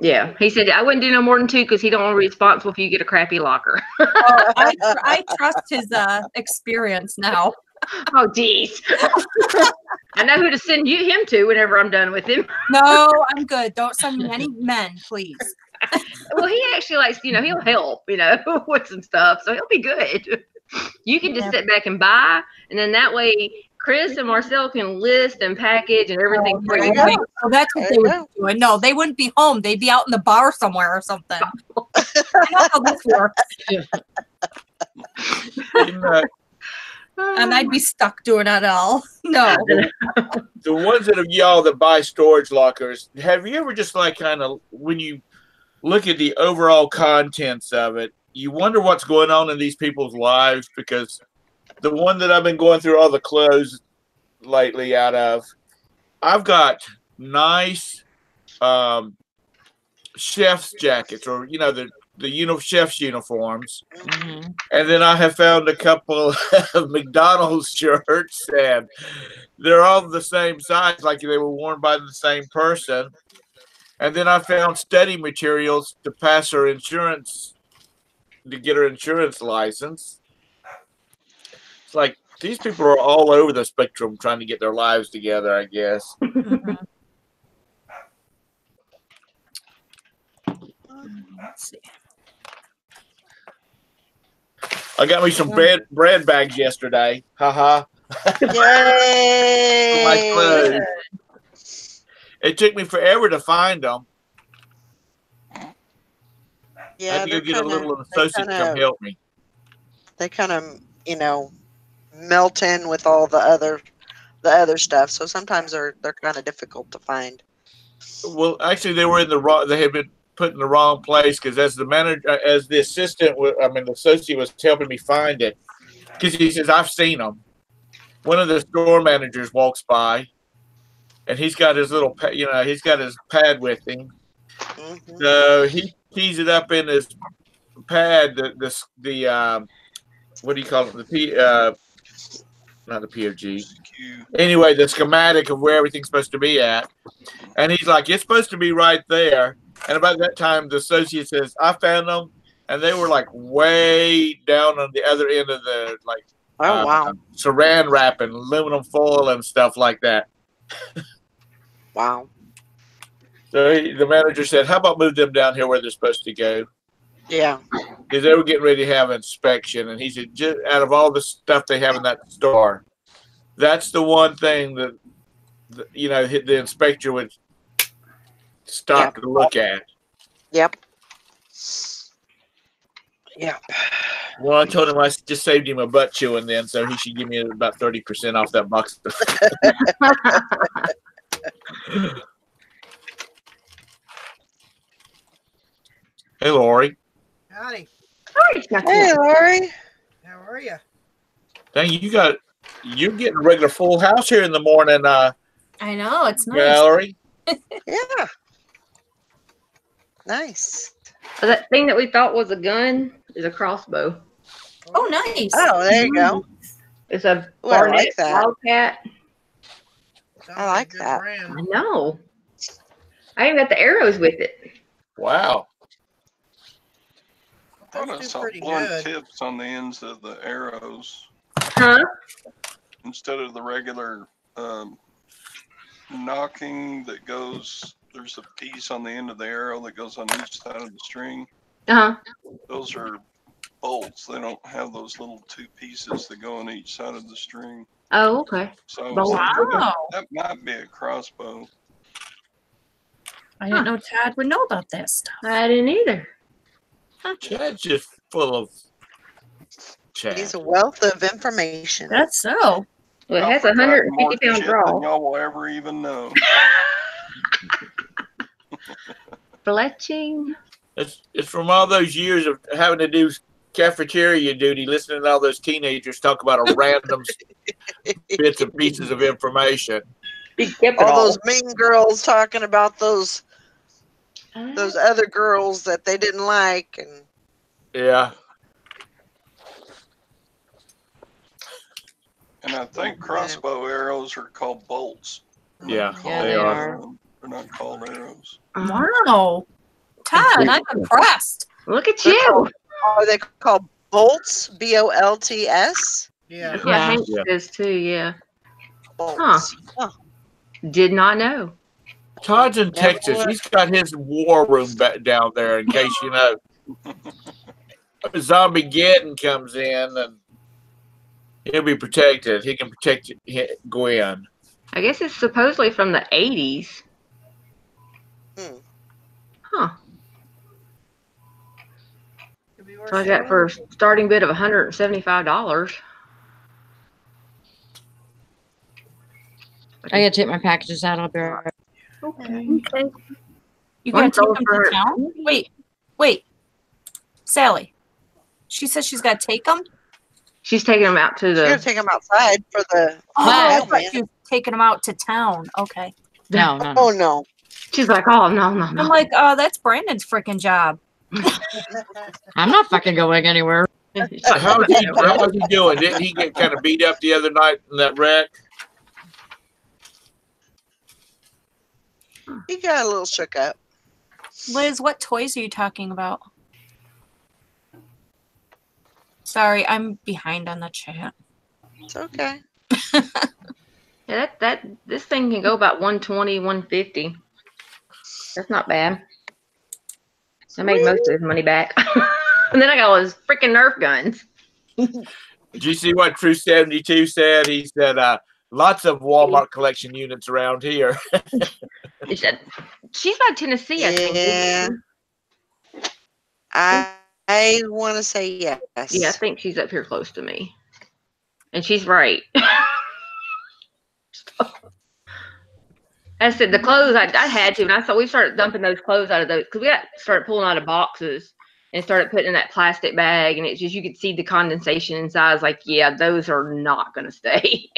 Yeah, he said I wouldn't do no more than 2 because he don't want to be responsible if you get a crappy locker. I trust his experience now. Oh, geez. I know who to send him to whenever I'm done with him. No, I'm good. Don't send me any men, please. Well, he actually likes, he'll help, with some stuff, so he'll be good. You can just sit back and buy, and then that way Chris and Marcel can list and package and everything for you. So that's what they would be doing. No, they wouldn't be home. They'd be out in the bar somewhere or something. I know how this works. And I'd be stuck doing it all. No. The ones that of y'all that buy storage lockers, have you ever just kind of, when you look at the overall contents of it, you wonder what's going on in these people's lives? Because the one that I've been going through all the clothes lately out of, I've got nice chef's jackets, or the chef's uniforms. Mm-hmm. And then I have found a couple of McDonald's shirts, and they're all the same size, like they were worn by the same person. And then I found study materials to pass her insurance, to get her insurance license. It's like these people are all over the spectrum trying to get their lives together, I guess. Let's see. I got me some bread bags yesterday. Haha. Yay! My clothes. It took me forever to find them. Yeah, I had to go get a little associate to come help me. They kind of, melt in with all the other stuff. So sometimes they're kind of difficult to find. Well, actually, they were in the wrong. They had been put in the wrong place because as the manager, as the assistant, the associate was helping me find it, because he says I've seen them. One of the store managers walks by, and he's got his little, he's got his pad with him. Mm-hmm. So he keys it up in his pad. The what do you call it? Not the POG. Anyway, the schematic of where everything's supposed to be at, and he's like, it's supposed to be right there. And about that time, the associate says, I found them, and they were way down on the other end of the wow, saran wrap and aluminum foil and stuff like that. Wow. So the manager said, how about move them down here where they're supposed to go? Yeah. Because they were getting ready to have an inspection. And he said, just out of all the stuff they have in that store, that's the one thing that, the inspector would stop to look at. Yep. Yep. Well, I told him I just saved him a butt chewing then, so he should give me about 30% off that box. Hey, Lori. Howdy. Hey, Lori. How are you? Dang, you're getting a regular full house here in the morning, I know, it's nice. Valerie. Yeah. Nice. Oh, that thing that we thought was a gun is a crossbow. Oh, nice. Oh, there you go. It's a Ooh, I Barnett like that. Wildcat. Sounds I like a good that. brand. I know. I even got the arrows with it. Wow. I thought I Those do saw pretty blunt good. tips on the ends of the arrows Huh? instead of the regular knocking that goes. There's a piece on the end of the arrow that goes on each side of the string. Uh-huh. Those are bolts. They don't have those little two pieces that go on each side of the string. Oh, okay. So I was Bolts. thinking Wow. that might be a crossbow. I didn't know Todd would know about that stuff. I didn't either. Chad's just full of Chad. He's a wealth of information. That's so. Well, it I've has a forgotten more 150 pound shit draw. than y'all will ever even know. Fletching. It's from all those years of having to do cafeteria duty, listening to all those teenagers talk about a random bits and pieces of information. He kept it All all. those mean girls talking about those other girls that they didn't like, and Yeah. And I think crossbow arrows are called bolts. Yeah, Yeah, they they are. are. They're not called arrows. Wow. Todd, I'm impressed. Look at they're you. called, are they called bolts? BOLTS. Yeah. That's what Yeah. Hank Yeah. says too, yeah. Bolts. Huh. Did not know. Todd's in Never Texas. would. He's got his war room back down there, in case you know. Zombie Geddon comes in, and he'll be protected. He can protect Gwen. I guess it's supposedly from the 80s. Hmm. Huh. Could be worth So I got for a starting bid of $175. I gotta take my packages out. I'll be right back. Okay. Okay. You One gotta take sold them for- to town? Wait. Sally. She says she's gotta take them? She's taking them out to You're gonna the. take them outside for the Oh, I mailman. thought she was taking them out to town. Okay. No, no, Oh no. no. She's like, oh, no, no, no. I'm like, oh, that's Brandon's freaking job. I'm not fucking going anywhere. How's he doing? Didn't he get kind of beat up the other night in that wreck? He got a little shook up. Liz, what toys are you talking about? Sorry, I'm behind on the chat. It's okay. Yeah, this thing can go about 120, 150. That's not bad. I made most of his money back. And then I got all his freaking Nerf guns. Did you see what True 72 said? He said, lots of Walmart collection units around here. He said, she's by Tennessee, I think. Yeah. isn't I want to say yes. she? Yeah, I think she's up here close to me. And she's right. I said the clothes I had to, and I thought we started dumping those clothes out of those because we started pulling out of boxes and started putting in that plastic bag, and it's just you could see the condensation inside. I was like, yeah, those are not going to stay.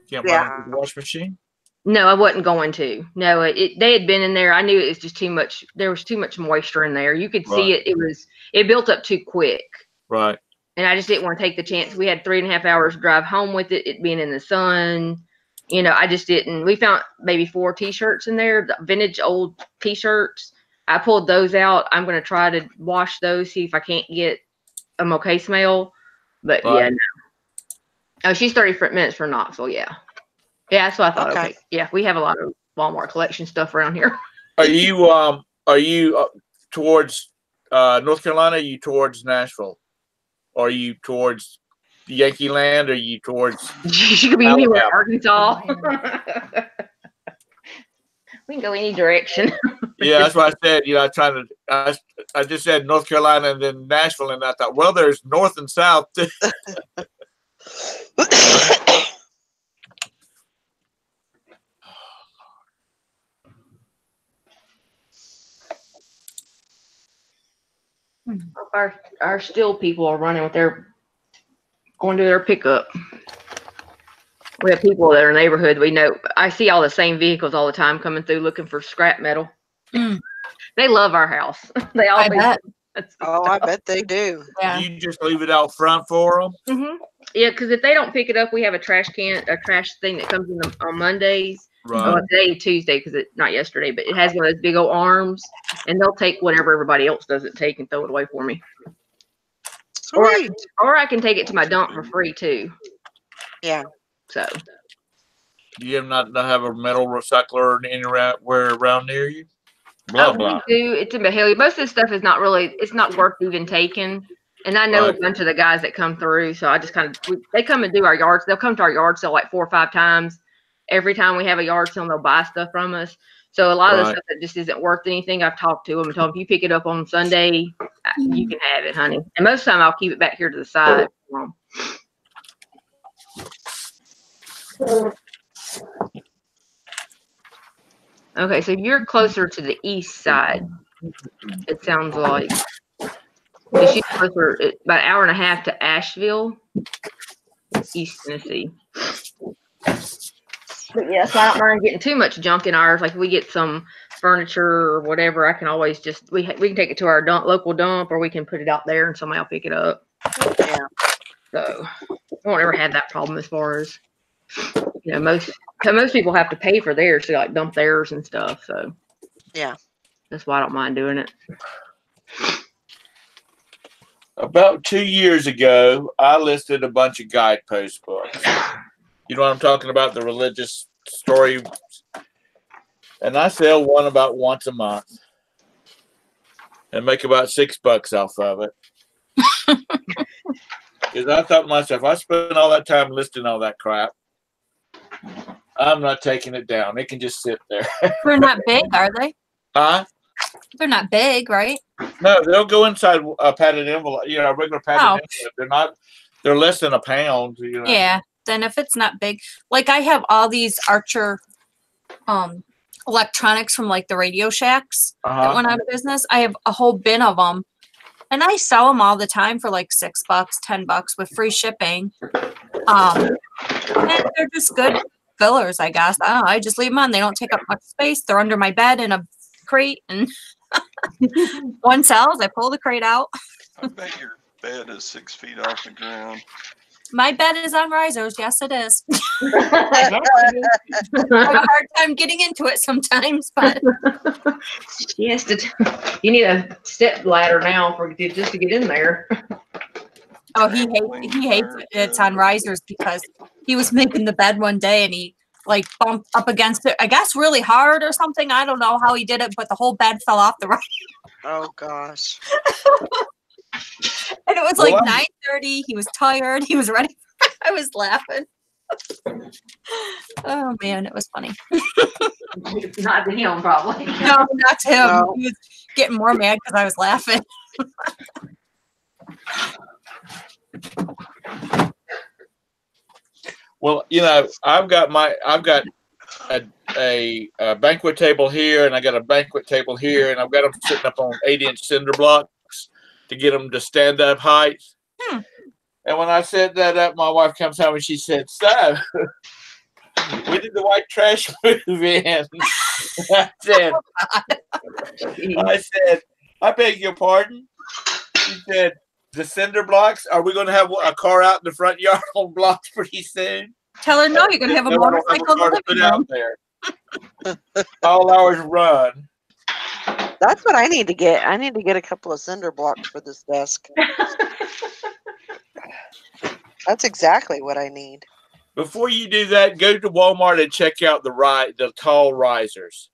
Can't Yeah. run the wash machine. No, I wasn't going to. No, they had been in there. I knew it was just too much. There was too much moisture in there. You could see it built up too quick. Right. And I just didn't want to take the chance. We had 3.5 hours drive home with it being in the sun. You know, I just didn't. We found maybe 4 t-shirts in there, the vintage old t-shirts. I pulled those out. I'm going to try to wash those, see if I can't get a okay smell. But Right. yeah, no. Oh, she's 30 minutes from Knoxville. Yeah. Yeah, that's what I thought. Okay. Yeah, we have a lot of Walmart collection stuff around here. Are you towards North Carolina? Are you towards Nashville? Or are you towards Yankee Land? Or are you towards She could be anywhere, Alabama? Arkansas. We can go any direction. Yeah, that's what I said. You know, I just said North Carolina and then Nashville, and I thought, well, there's north and south. Our still people are running with their going to their pickup. We have people that are in the neighborhood. We know. I see all the same vehicles all the time coming through looking for scrap metal. Mm. They love our house. They I always. bet. Oh, I bet they do. Yeah. You just leave it out front for them. Mm-hmm. Yeah, because if they don't pick it up, we have a trash thing that comes in on Mondays. Right. Well, today Tuesday because it's not yesterday, but it has one of those big old arms, and they'll take whatever everybody else doesn't take and throw it away for me. Sweet. Or I can take it to my dump for free too. Yeah. So. Do you not have a metal recycler anywhere around near you? Blah blah. We do. It's in Mahalia. Most of the stuff is not really. It's not worth even taking. And I know Right. a bunch of the guys that come through, so I just they come and do our yards. They'll come to our yard sale like 4 or 5 times. Every time we have a yard sale, they'll buy stuff from us. So a lot of the Right. stuff that just isn't worth anything, I've talked to them and told them, if you pick it up on Sunday, you can have it, honey. And most of the time, I'll keep it back here to the side. Okay, so you're closer to the east side, it sounds like. She's closer, about an hour and a half to Asheville, East Tennessee. But yeah, so I don't mind getting too much junk in ours. Like if we get some furniture or whatever, I can always just we can take it to our local dump, or we can put it out there and somebody will pick it up. Yeah. So I won't ever have that problem as far as most people have to pay for theirs to like dump theirs and stuff. So yeah, that's why I don't mind doing it. About 2 years ago, I listed a bunch of guidepost books. You know what I'm talking about? The religious story. And I sell one about once a month and make about $6 off of it. Because I thought to myself, I spent all that time listing all that crap. I'm not taking it down. It can just sit there. They're not big, are they? Huh? They're not big, right? No, they'll go inside a padded envelope, a regular padded envelope. They're less than a pound. Yeah. Then if it's not big, like I have all these Archer electronics from like the Radio Shacks that went out of business. I have a whole bin of them, and I sell them all the time for like $6, $10 with free shipping. And they're just good fillers, I guess. I don't know. I just leave them on. They don't take up much space. They're under my bed in a crate, and one sells. I pull the crate out. I bet your bed is 6 feet off the ground. My bed is on risers. Yes, it is. I have a hard time getting into it sometimes, but yes, you need a step ladder now just to get in there. Oh, he hates it. It's on risers because he was making the bed one day and he like bumped up against it, I guess really hard or something. I don't know how he did it, but the whole bed fell off the riser. Oh gosh. And it was like 9:30. He was tired. He was ready. I was laughing. Oh man, it was funny. Not to him, probably. No, not to him. No. He was getting more mad because I was laughing. Well, I've got a banquet table here, and I got a banquet table here, and I've got them sitting up on 8-inch cinder blocks to get them to stand up height. And when I set that up, my wife comes home and she said, "So, we did the white trash move in." I said, "I beg your pardon." She said, "The cinder blocks, are we going to have a car out in the front yard on blocks pretty soon?" Tell her no, you're going to have a motorcycle in the living room. There. All hours run. That's what I need to get. I need to get a couple of cinder blocks for this desk. That's exactly what I need. Before you do that, go to Walmart and check out the tall risers.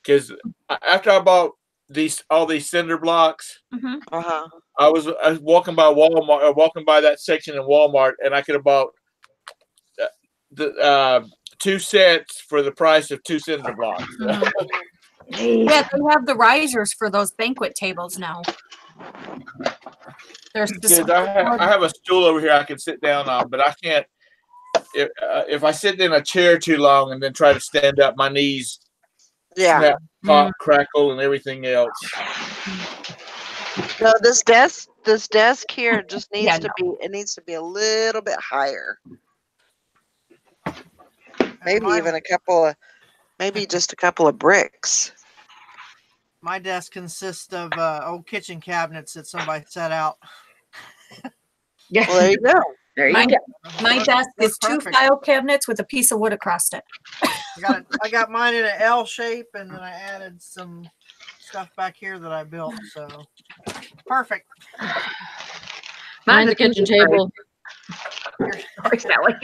Because after I bought all these cinder blocks, I was walking by Walmart, walking by that section in Walmart, and I could have bought the 2 sets for the price of 2 cinder blocks. Yeah, they have the risers for those banquet tables now. There's I have a stool over here I can sit down on, but I can't. If I sit in a chair too long and then try to stand up, my knees pop, crackle, and everything else. No, this desk here just needs Yeah, to be. It needs to be a little bit higher. Maybe my, even a couple of, maybe just a couple of bricks. my desk consists of old kitchen cabinets that somebody set out. Yeah. Well, there you go. There you My, go. my desk They're is 2 perfect. file cabinets with a piece of wood across it. I got mine in an L shape, and then I added some stuff back here that I built. So perfect. Mine's the kitchen table. Sorry, Sally.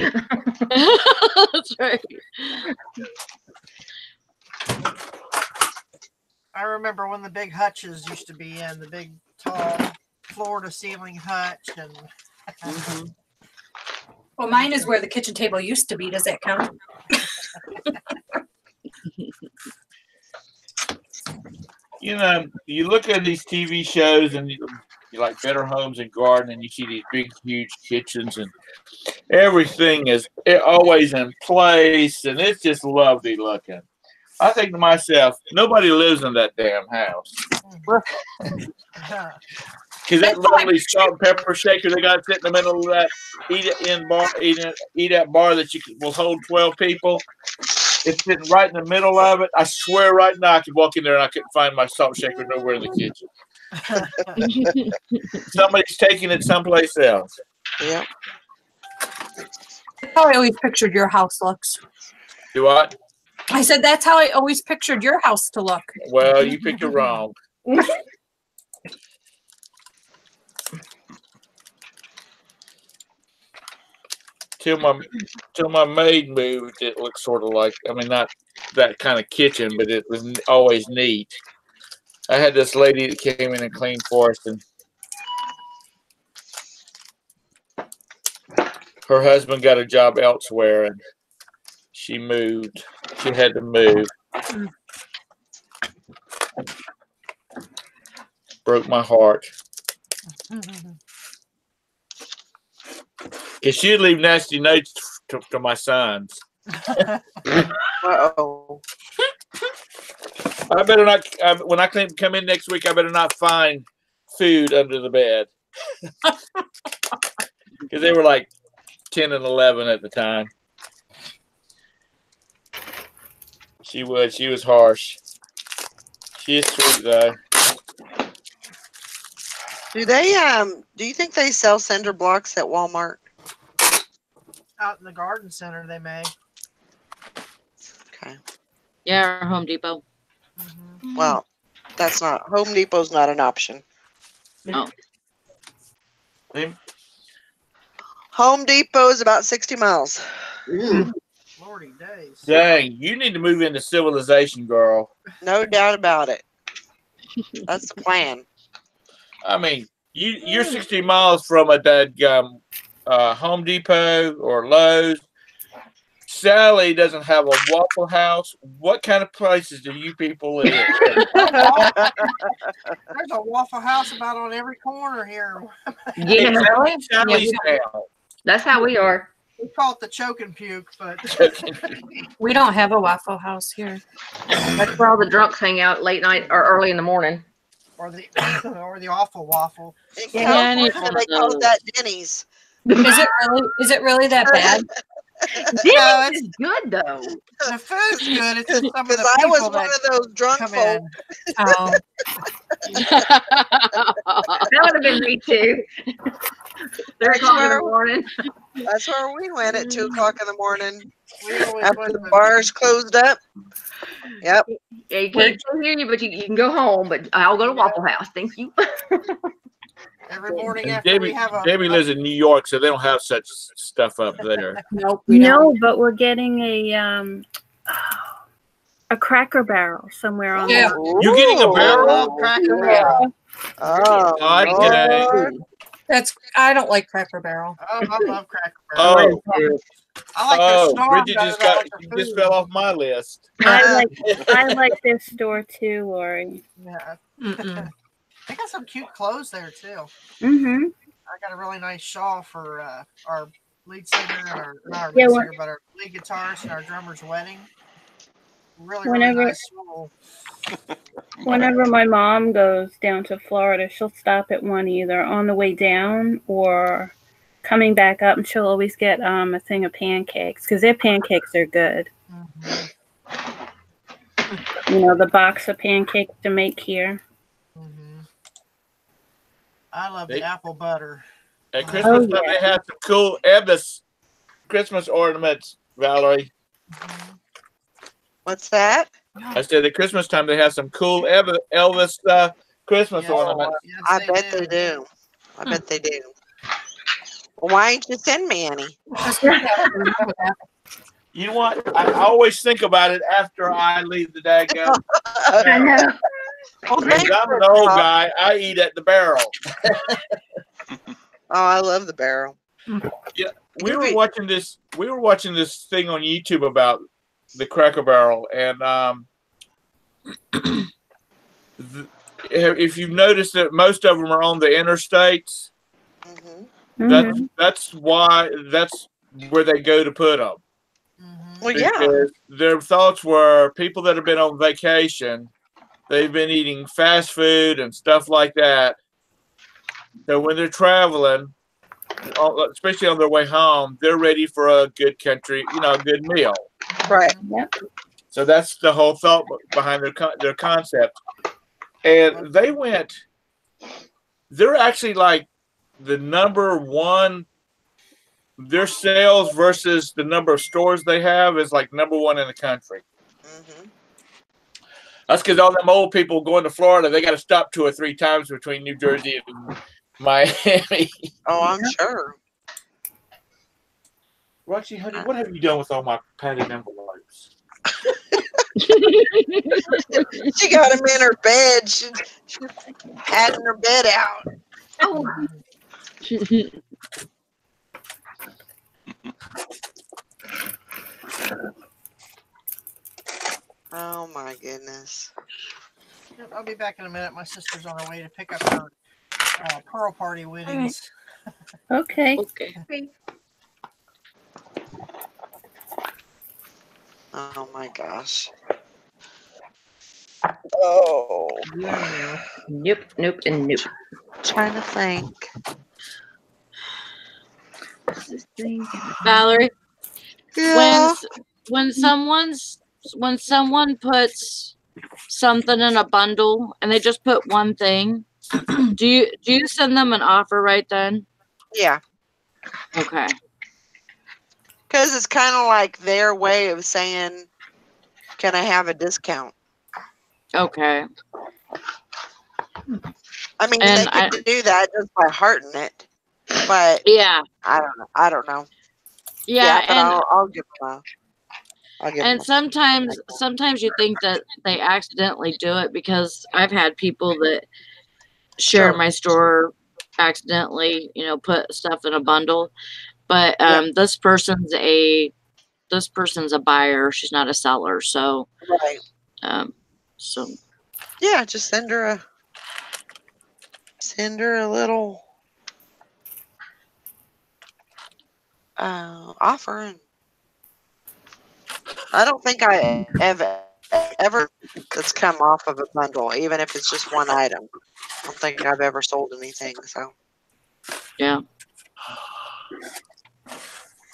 That's right. I remember when the big hutches used to be in the big tall floor to ceiling hutch, and Well, mine is where the kitchen table used to be. Does that count? You know, you look at these TV shows and you like Better Homes and Garden, and you see these big, huge kitchens, and everything is always in place, and it's just lovely looking. I think to myself, nobody lives in that damn house. Because that lovely salt and pepper shaker they got sitting in the middle of that eat at bar that will hold 12 people. It's sitting right in the middle of it. I swear right now I could walk in there and I couldn't find my salt shaker nowhere in the kitchen. Somebody's taking it someplace else. Yep. That's how I always pictured your house looks. Do what? I said that's how I always pictured your house to look. Well, you picked it wrong. Till my maid moved, it looked sort of like, I mean, not that kind of kitchen, but it was always neat. I had this lady that came in and cleaned for us, and her husband got a job elsewhere, and she moved. She had to move. Broke my heart. Because she'd leave nasty notes to my sons. Uh-oh. I better not, when I come in next week, I better not find food under the bed. Because they were like 10 and 11 at the time. She was harsh. She is sweet though. Do you think they sell cinder blocks at Walmart? Out in the garden center, they may. Okay. Yeah, or Home Depot. Well, that's not Home Depot's not an option. Oh. Home Depot is about 60 miles. Lordy days. Dang, you need to move into civilization, girl. No doubt about it. That's the plan. I mean, you're 60 miles from a dadgum Home Depot or Lowe's. Sally doesn't have a Waffle House. What kind of places do you people live in? There's a Waffle House about on every corner here. Yeah, Sally's town. that's how we are. We call it the choke and puke, but We don't have a Waffle House here. That's where all the drunks hang out late night or early in the morning. or the awful waffle. In Yeah, I need California, one they of call those. that Denny's. Is it really that bad? Denny's is good though. The food's good. It's just some of Because the I was people one that of those drunk come folk. in. Oh, That would have been me too. 3 o'clock in the morning. That's where we went at 2 o'clock in the morning We always after went the to- bars closed up. Yep. Yeah, you can't hear you, but you can go home. But I'll go to Waffle House. Thank you. every morning And after we have a Debbie lives in New York, so they don't have such stuff up there. nope. We don't. No, but we're getting a Cracker Barrel somewhere on Yeah. the You're getting a I barrel? love Cracker Barrel. Oh, Okay. Lord. I don't like Cracker Barrel. Oh, I love Cracker Barrel. Oh, I like their oh, snarl Bridget better just than I got like their just food. fell off my list. I like this store too, Lori. Yeah, Mm-mm. they got some cute clothes there too. Mm-hmm. I got a really nice shawl for our lead singer and our not our Yeah, lead we're- singer, but our lead guitarist and our drummer's wedding. really Whenever- nice little. Whenever my mom goes down to Florida, she'll stop at one either on the way down or coming back up, and she'll always get a thing of pancakes because their pancakes are good. Mhm, You know, the box of pancakes to make here. mhm. I love They- the apple butter. At Christmas time, they have some cool Elvis Christmas ornaments, Valerie. Mhm. What's that? I said at Christmas time, they have some cool Elvis Christmas Yes, ornaments. yes, I bet they do. I bet they do. Well, why didn't you send me any? You know what? I always think about it after I leave the daggum. I know. Well, Because thanks, I'm an old Bob. guy. I eat at the barrel. Oh, I love the barrel. We were watching this thing on YouTube about the Cracker Barrel, and if you've noticed that most of them are on the interstates, Mm-hmm. that's where they go to put them. Mhm. Well, yeah. Because their thoughts were people that have been on vacation, they've been eating fast food and stuff like that. So when they're traveling, especially on their way home, they're ready for a good a good meal. Right. Yep. So that's the whole thought behind their concept. And they're actually like the number one, their sales versus the number of stores they have is like number one in the country. Mm-hmm. That's because all them old people going to Florida, they got to stop 2 or 3 times between New Jersey and Miami. Oh, I'm sure. Roxy, honey, what have you done with all my padded envelopes? She got him in her bed. She's padding her bed out. Oh, Oh my goodness. Yep, I'll be back in a minute. My sister's on her way to pick up her pearl party winnings. Okay. Oh my gosh. Oh. nope, nope, and nope. Trying to think. Valerie, Yeah. when someone puts something in a bundle and they just put one thing, do you send them an offer right then? Yeah. Okay. Because it's kind of like their way of saying, can I have a discount? Okay. I mean, And they could do that just by hearting it. But Yeah. I don't know. Yeah, but and I'll give them a. I'll give them and sometimes you think that they accidentally do it because I've had people that share Sure. my store accidentally, put stuff in a bundle. But this person's a buyer. She's not a seller. So right. So Yeah, just send her a little offer, and I don't think I have ever that's come off of a bundle, even if it's just one item. I don't think I've ever sold anything. So yeah.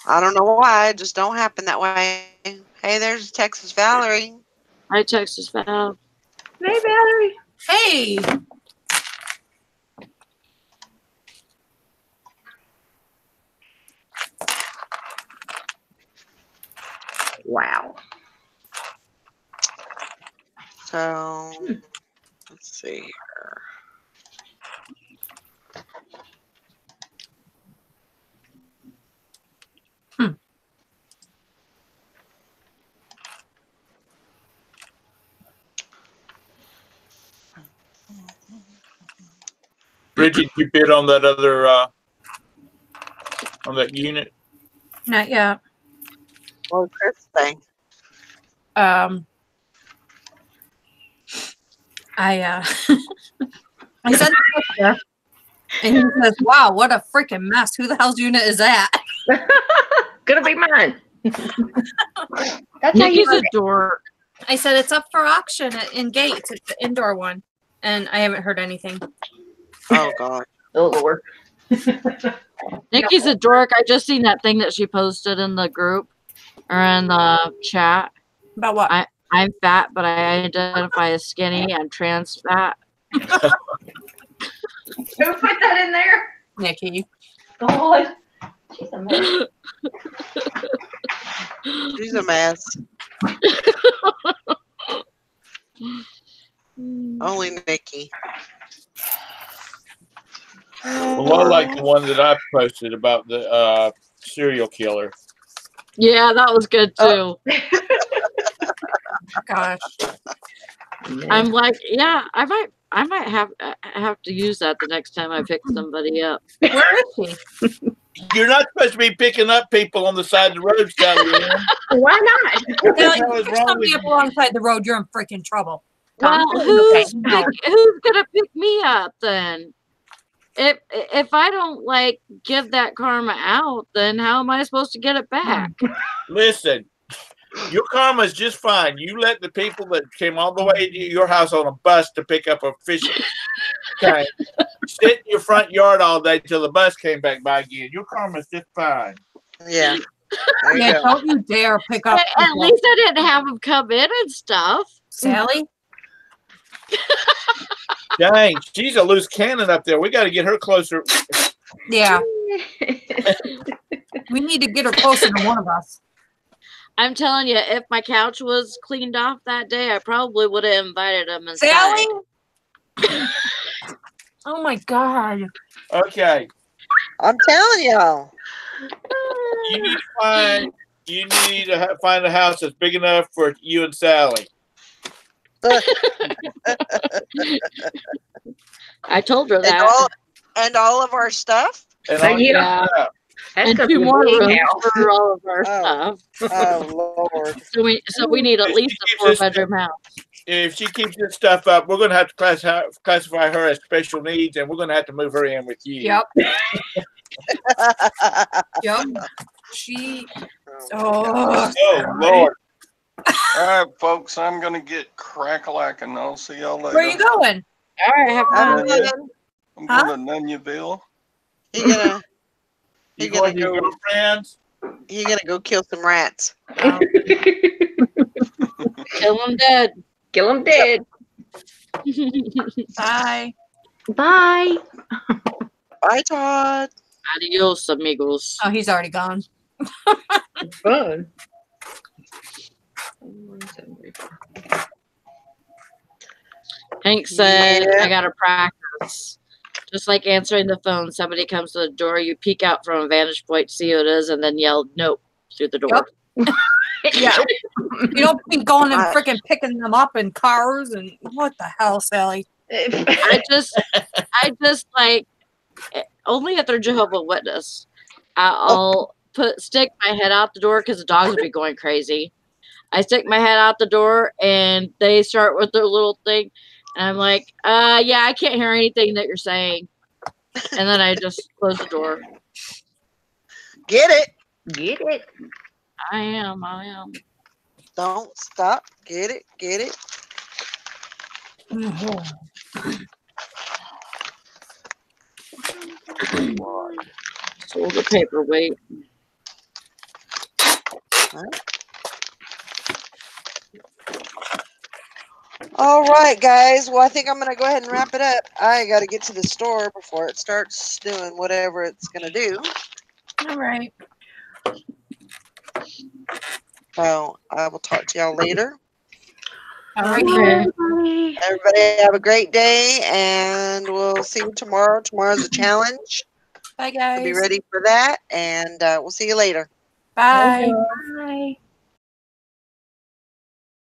I don't know why. It just don't happen that way. Hey, there's Texas Valerie. Hi, Texas Val. Hey, Valerie. Hey, Wow. So let's see here. Bridget, you bid on that other on that unit? not yet. Well, Chris thing. I I sent the picture, and he says, "Wow, what a freaking mess! Who the hell's unit is that?" Gonna be mine. That's how you Nikki's a like it. dork. I said it's up for auction in Gates. It's the indoor one, and I haven't heard anything. Oh God. Oh Lord. Nikki's a dork. I just seen that thing that she posted in the group or in the chat. About what? I'm fat, but I identify as skinny. I'm trans fat. Who put that in there? Nikki. God. She's a mess. She's a mess. Only Nikki. Well, I like the one that I posted about the serial killer. Yeah, that was good too. Gosh. I'm like, yeah, I might have to use that the next time I pick somebody up. Where is she? You're not supposed to be picking up people on the side of the road, Sally Ann. Why not? Like, What is if wrong somebody with up alongside the road, you're in freaking trouble. Well, who's gonna pick me up then? If I don't like give that karma out, then how am I supposed to get it back? Listen, your karma's just fine. You let the people that came all the way to your house on a bus to pick up a fish tank sit in your front yard all day till the bus came back by again. Your karma's just fine. Yeah. There you Yeah, go. don't you dare pick up. At people. least I didn't have them come in and stuff. Sally? Dang, she's a loose cannon up there. We got to get her closer. Yeah. We need to get her closer to one of us. I'm telling you, if my couch was cleaned off that day, I probably would have invited them inside. Sally? Oh my God. Okay. I'm telling y'all. You need to find a house that's big enough for you and Sally. I told her And that. all of our stuff. And So all you you Yeah. have. That's And gonna 2 be a more big rooms house. for all of our Oh. stuff. Oh Lord. So we need at If least she a keeps this- 4-bedroom house. If she keeps this stuff up, we're going to have to classify her as special needs, and we're going to have to move her in with you. Yep. Yep. She. Oh. Oh, Lord. All right, folks, I'm going to get crack-a-lacking. I'll see y'all later. Where are you going? All right, have fun. I'm Huh? going to Nunyaville. He gonna You gonna going to your go- girlfriends? he gonna go kill some rats. Kill them dead. Kill them dead. Bye. Bye. Bye, Todd. Adios, amigos. Oh, he's already gone. Fun. Hank said, Yeah. I gotta practice. Just like answering the phone, somebody comes to the door, you peek out from a vantage point, see who it is, and then yell nope through the door. Yep. Yeah. You don't be going and freaking picking them up in cars and what the hell, Sally? I just like only if they're Jehovah's Witness. I'll stick my head out the door because the dogs will be going crazy. I stick my head out the door and they start with their little thing, and I'm like, yeah, I can't hear anything that you're saying. And then I just close the door. Get it. Get it. I am. Don't stop. Get it. Get it. Sold the paperweight. All right, guys. Well, I think I'm gonna go ahead and wrap it up. I got to get to the store before it starts doing whatever it's gonna do. All right. So I will talk to y'all later. All right. Okay. Everybody have a great day, and we'll see you tomorrow. Tomorrow's a challenge. Bye, So guys. be ready for that, and we'll see you later. Bye. Bye.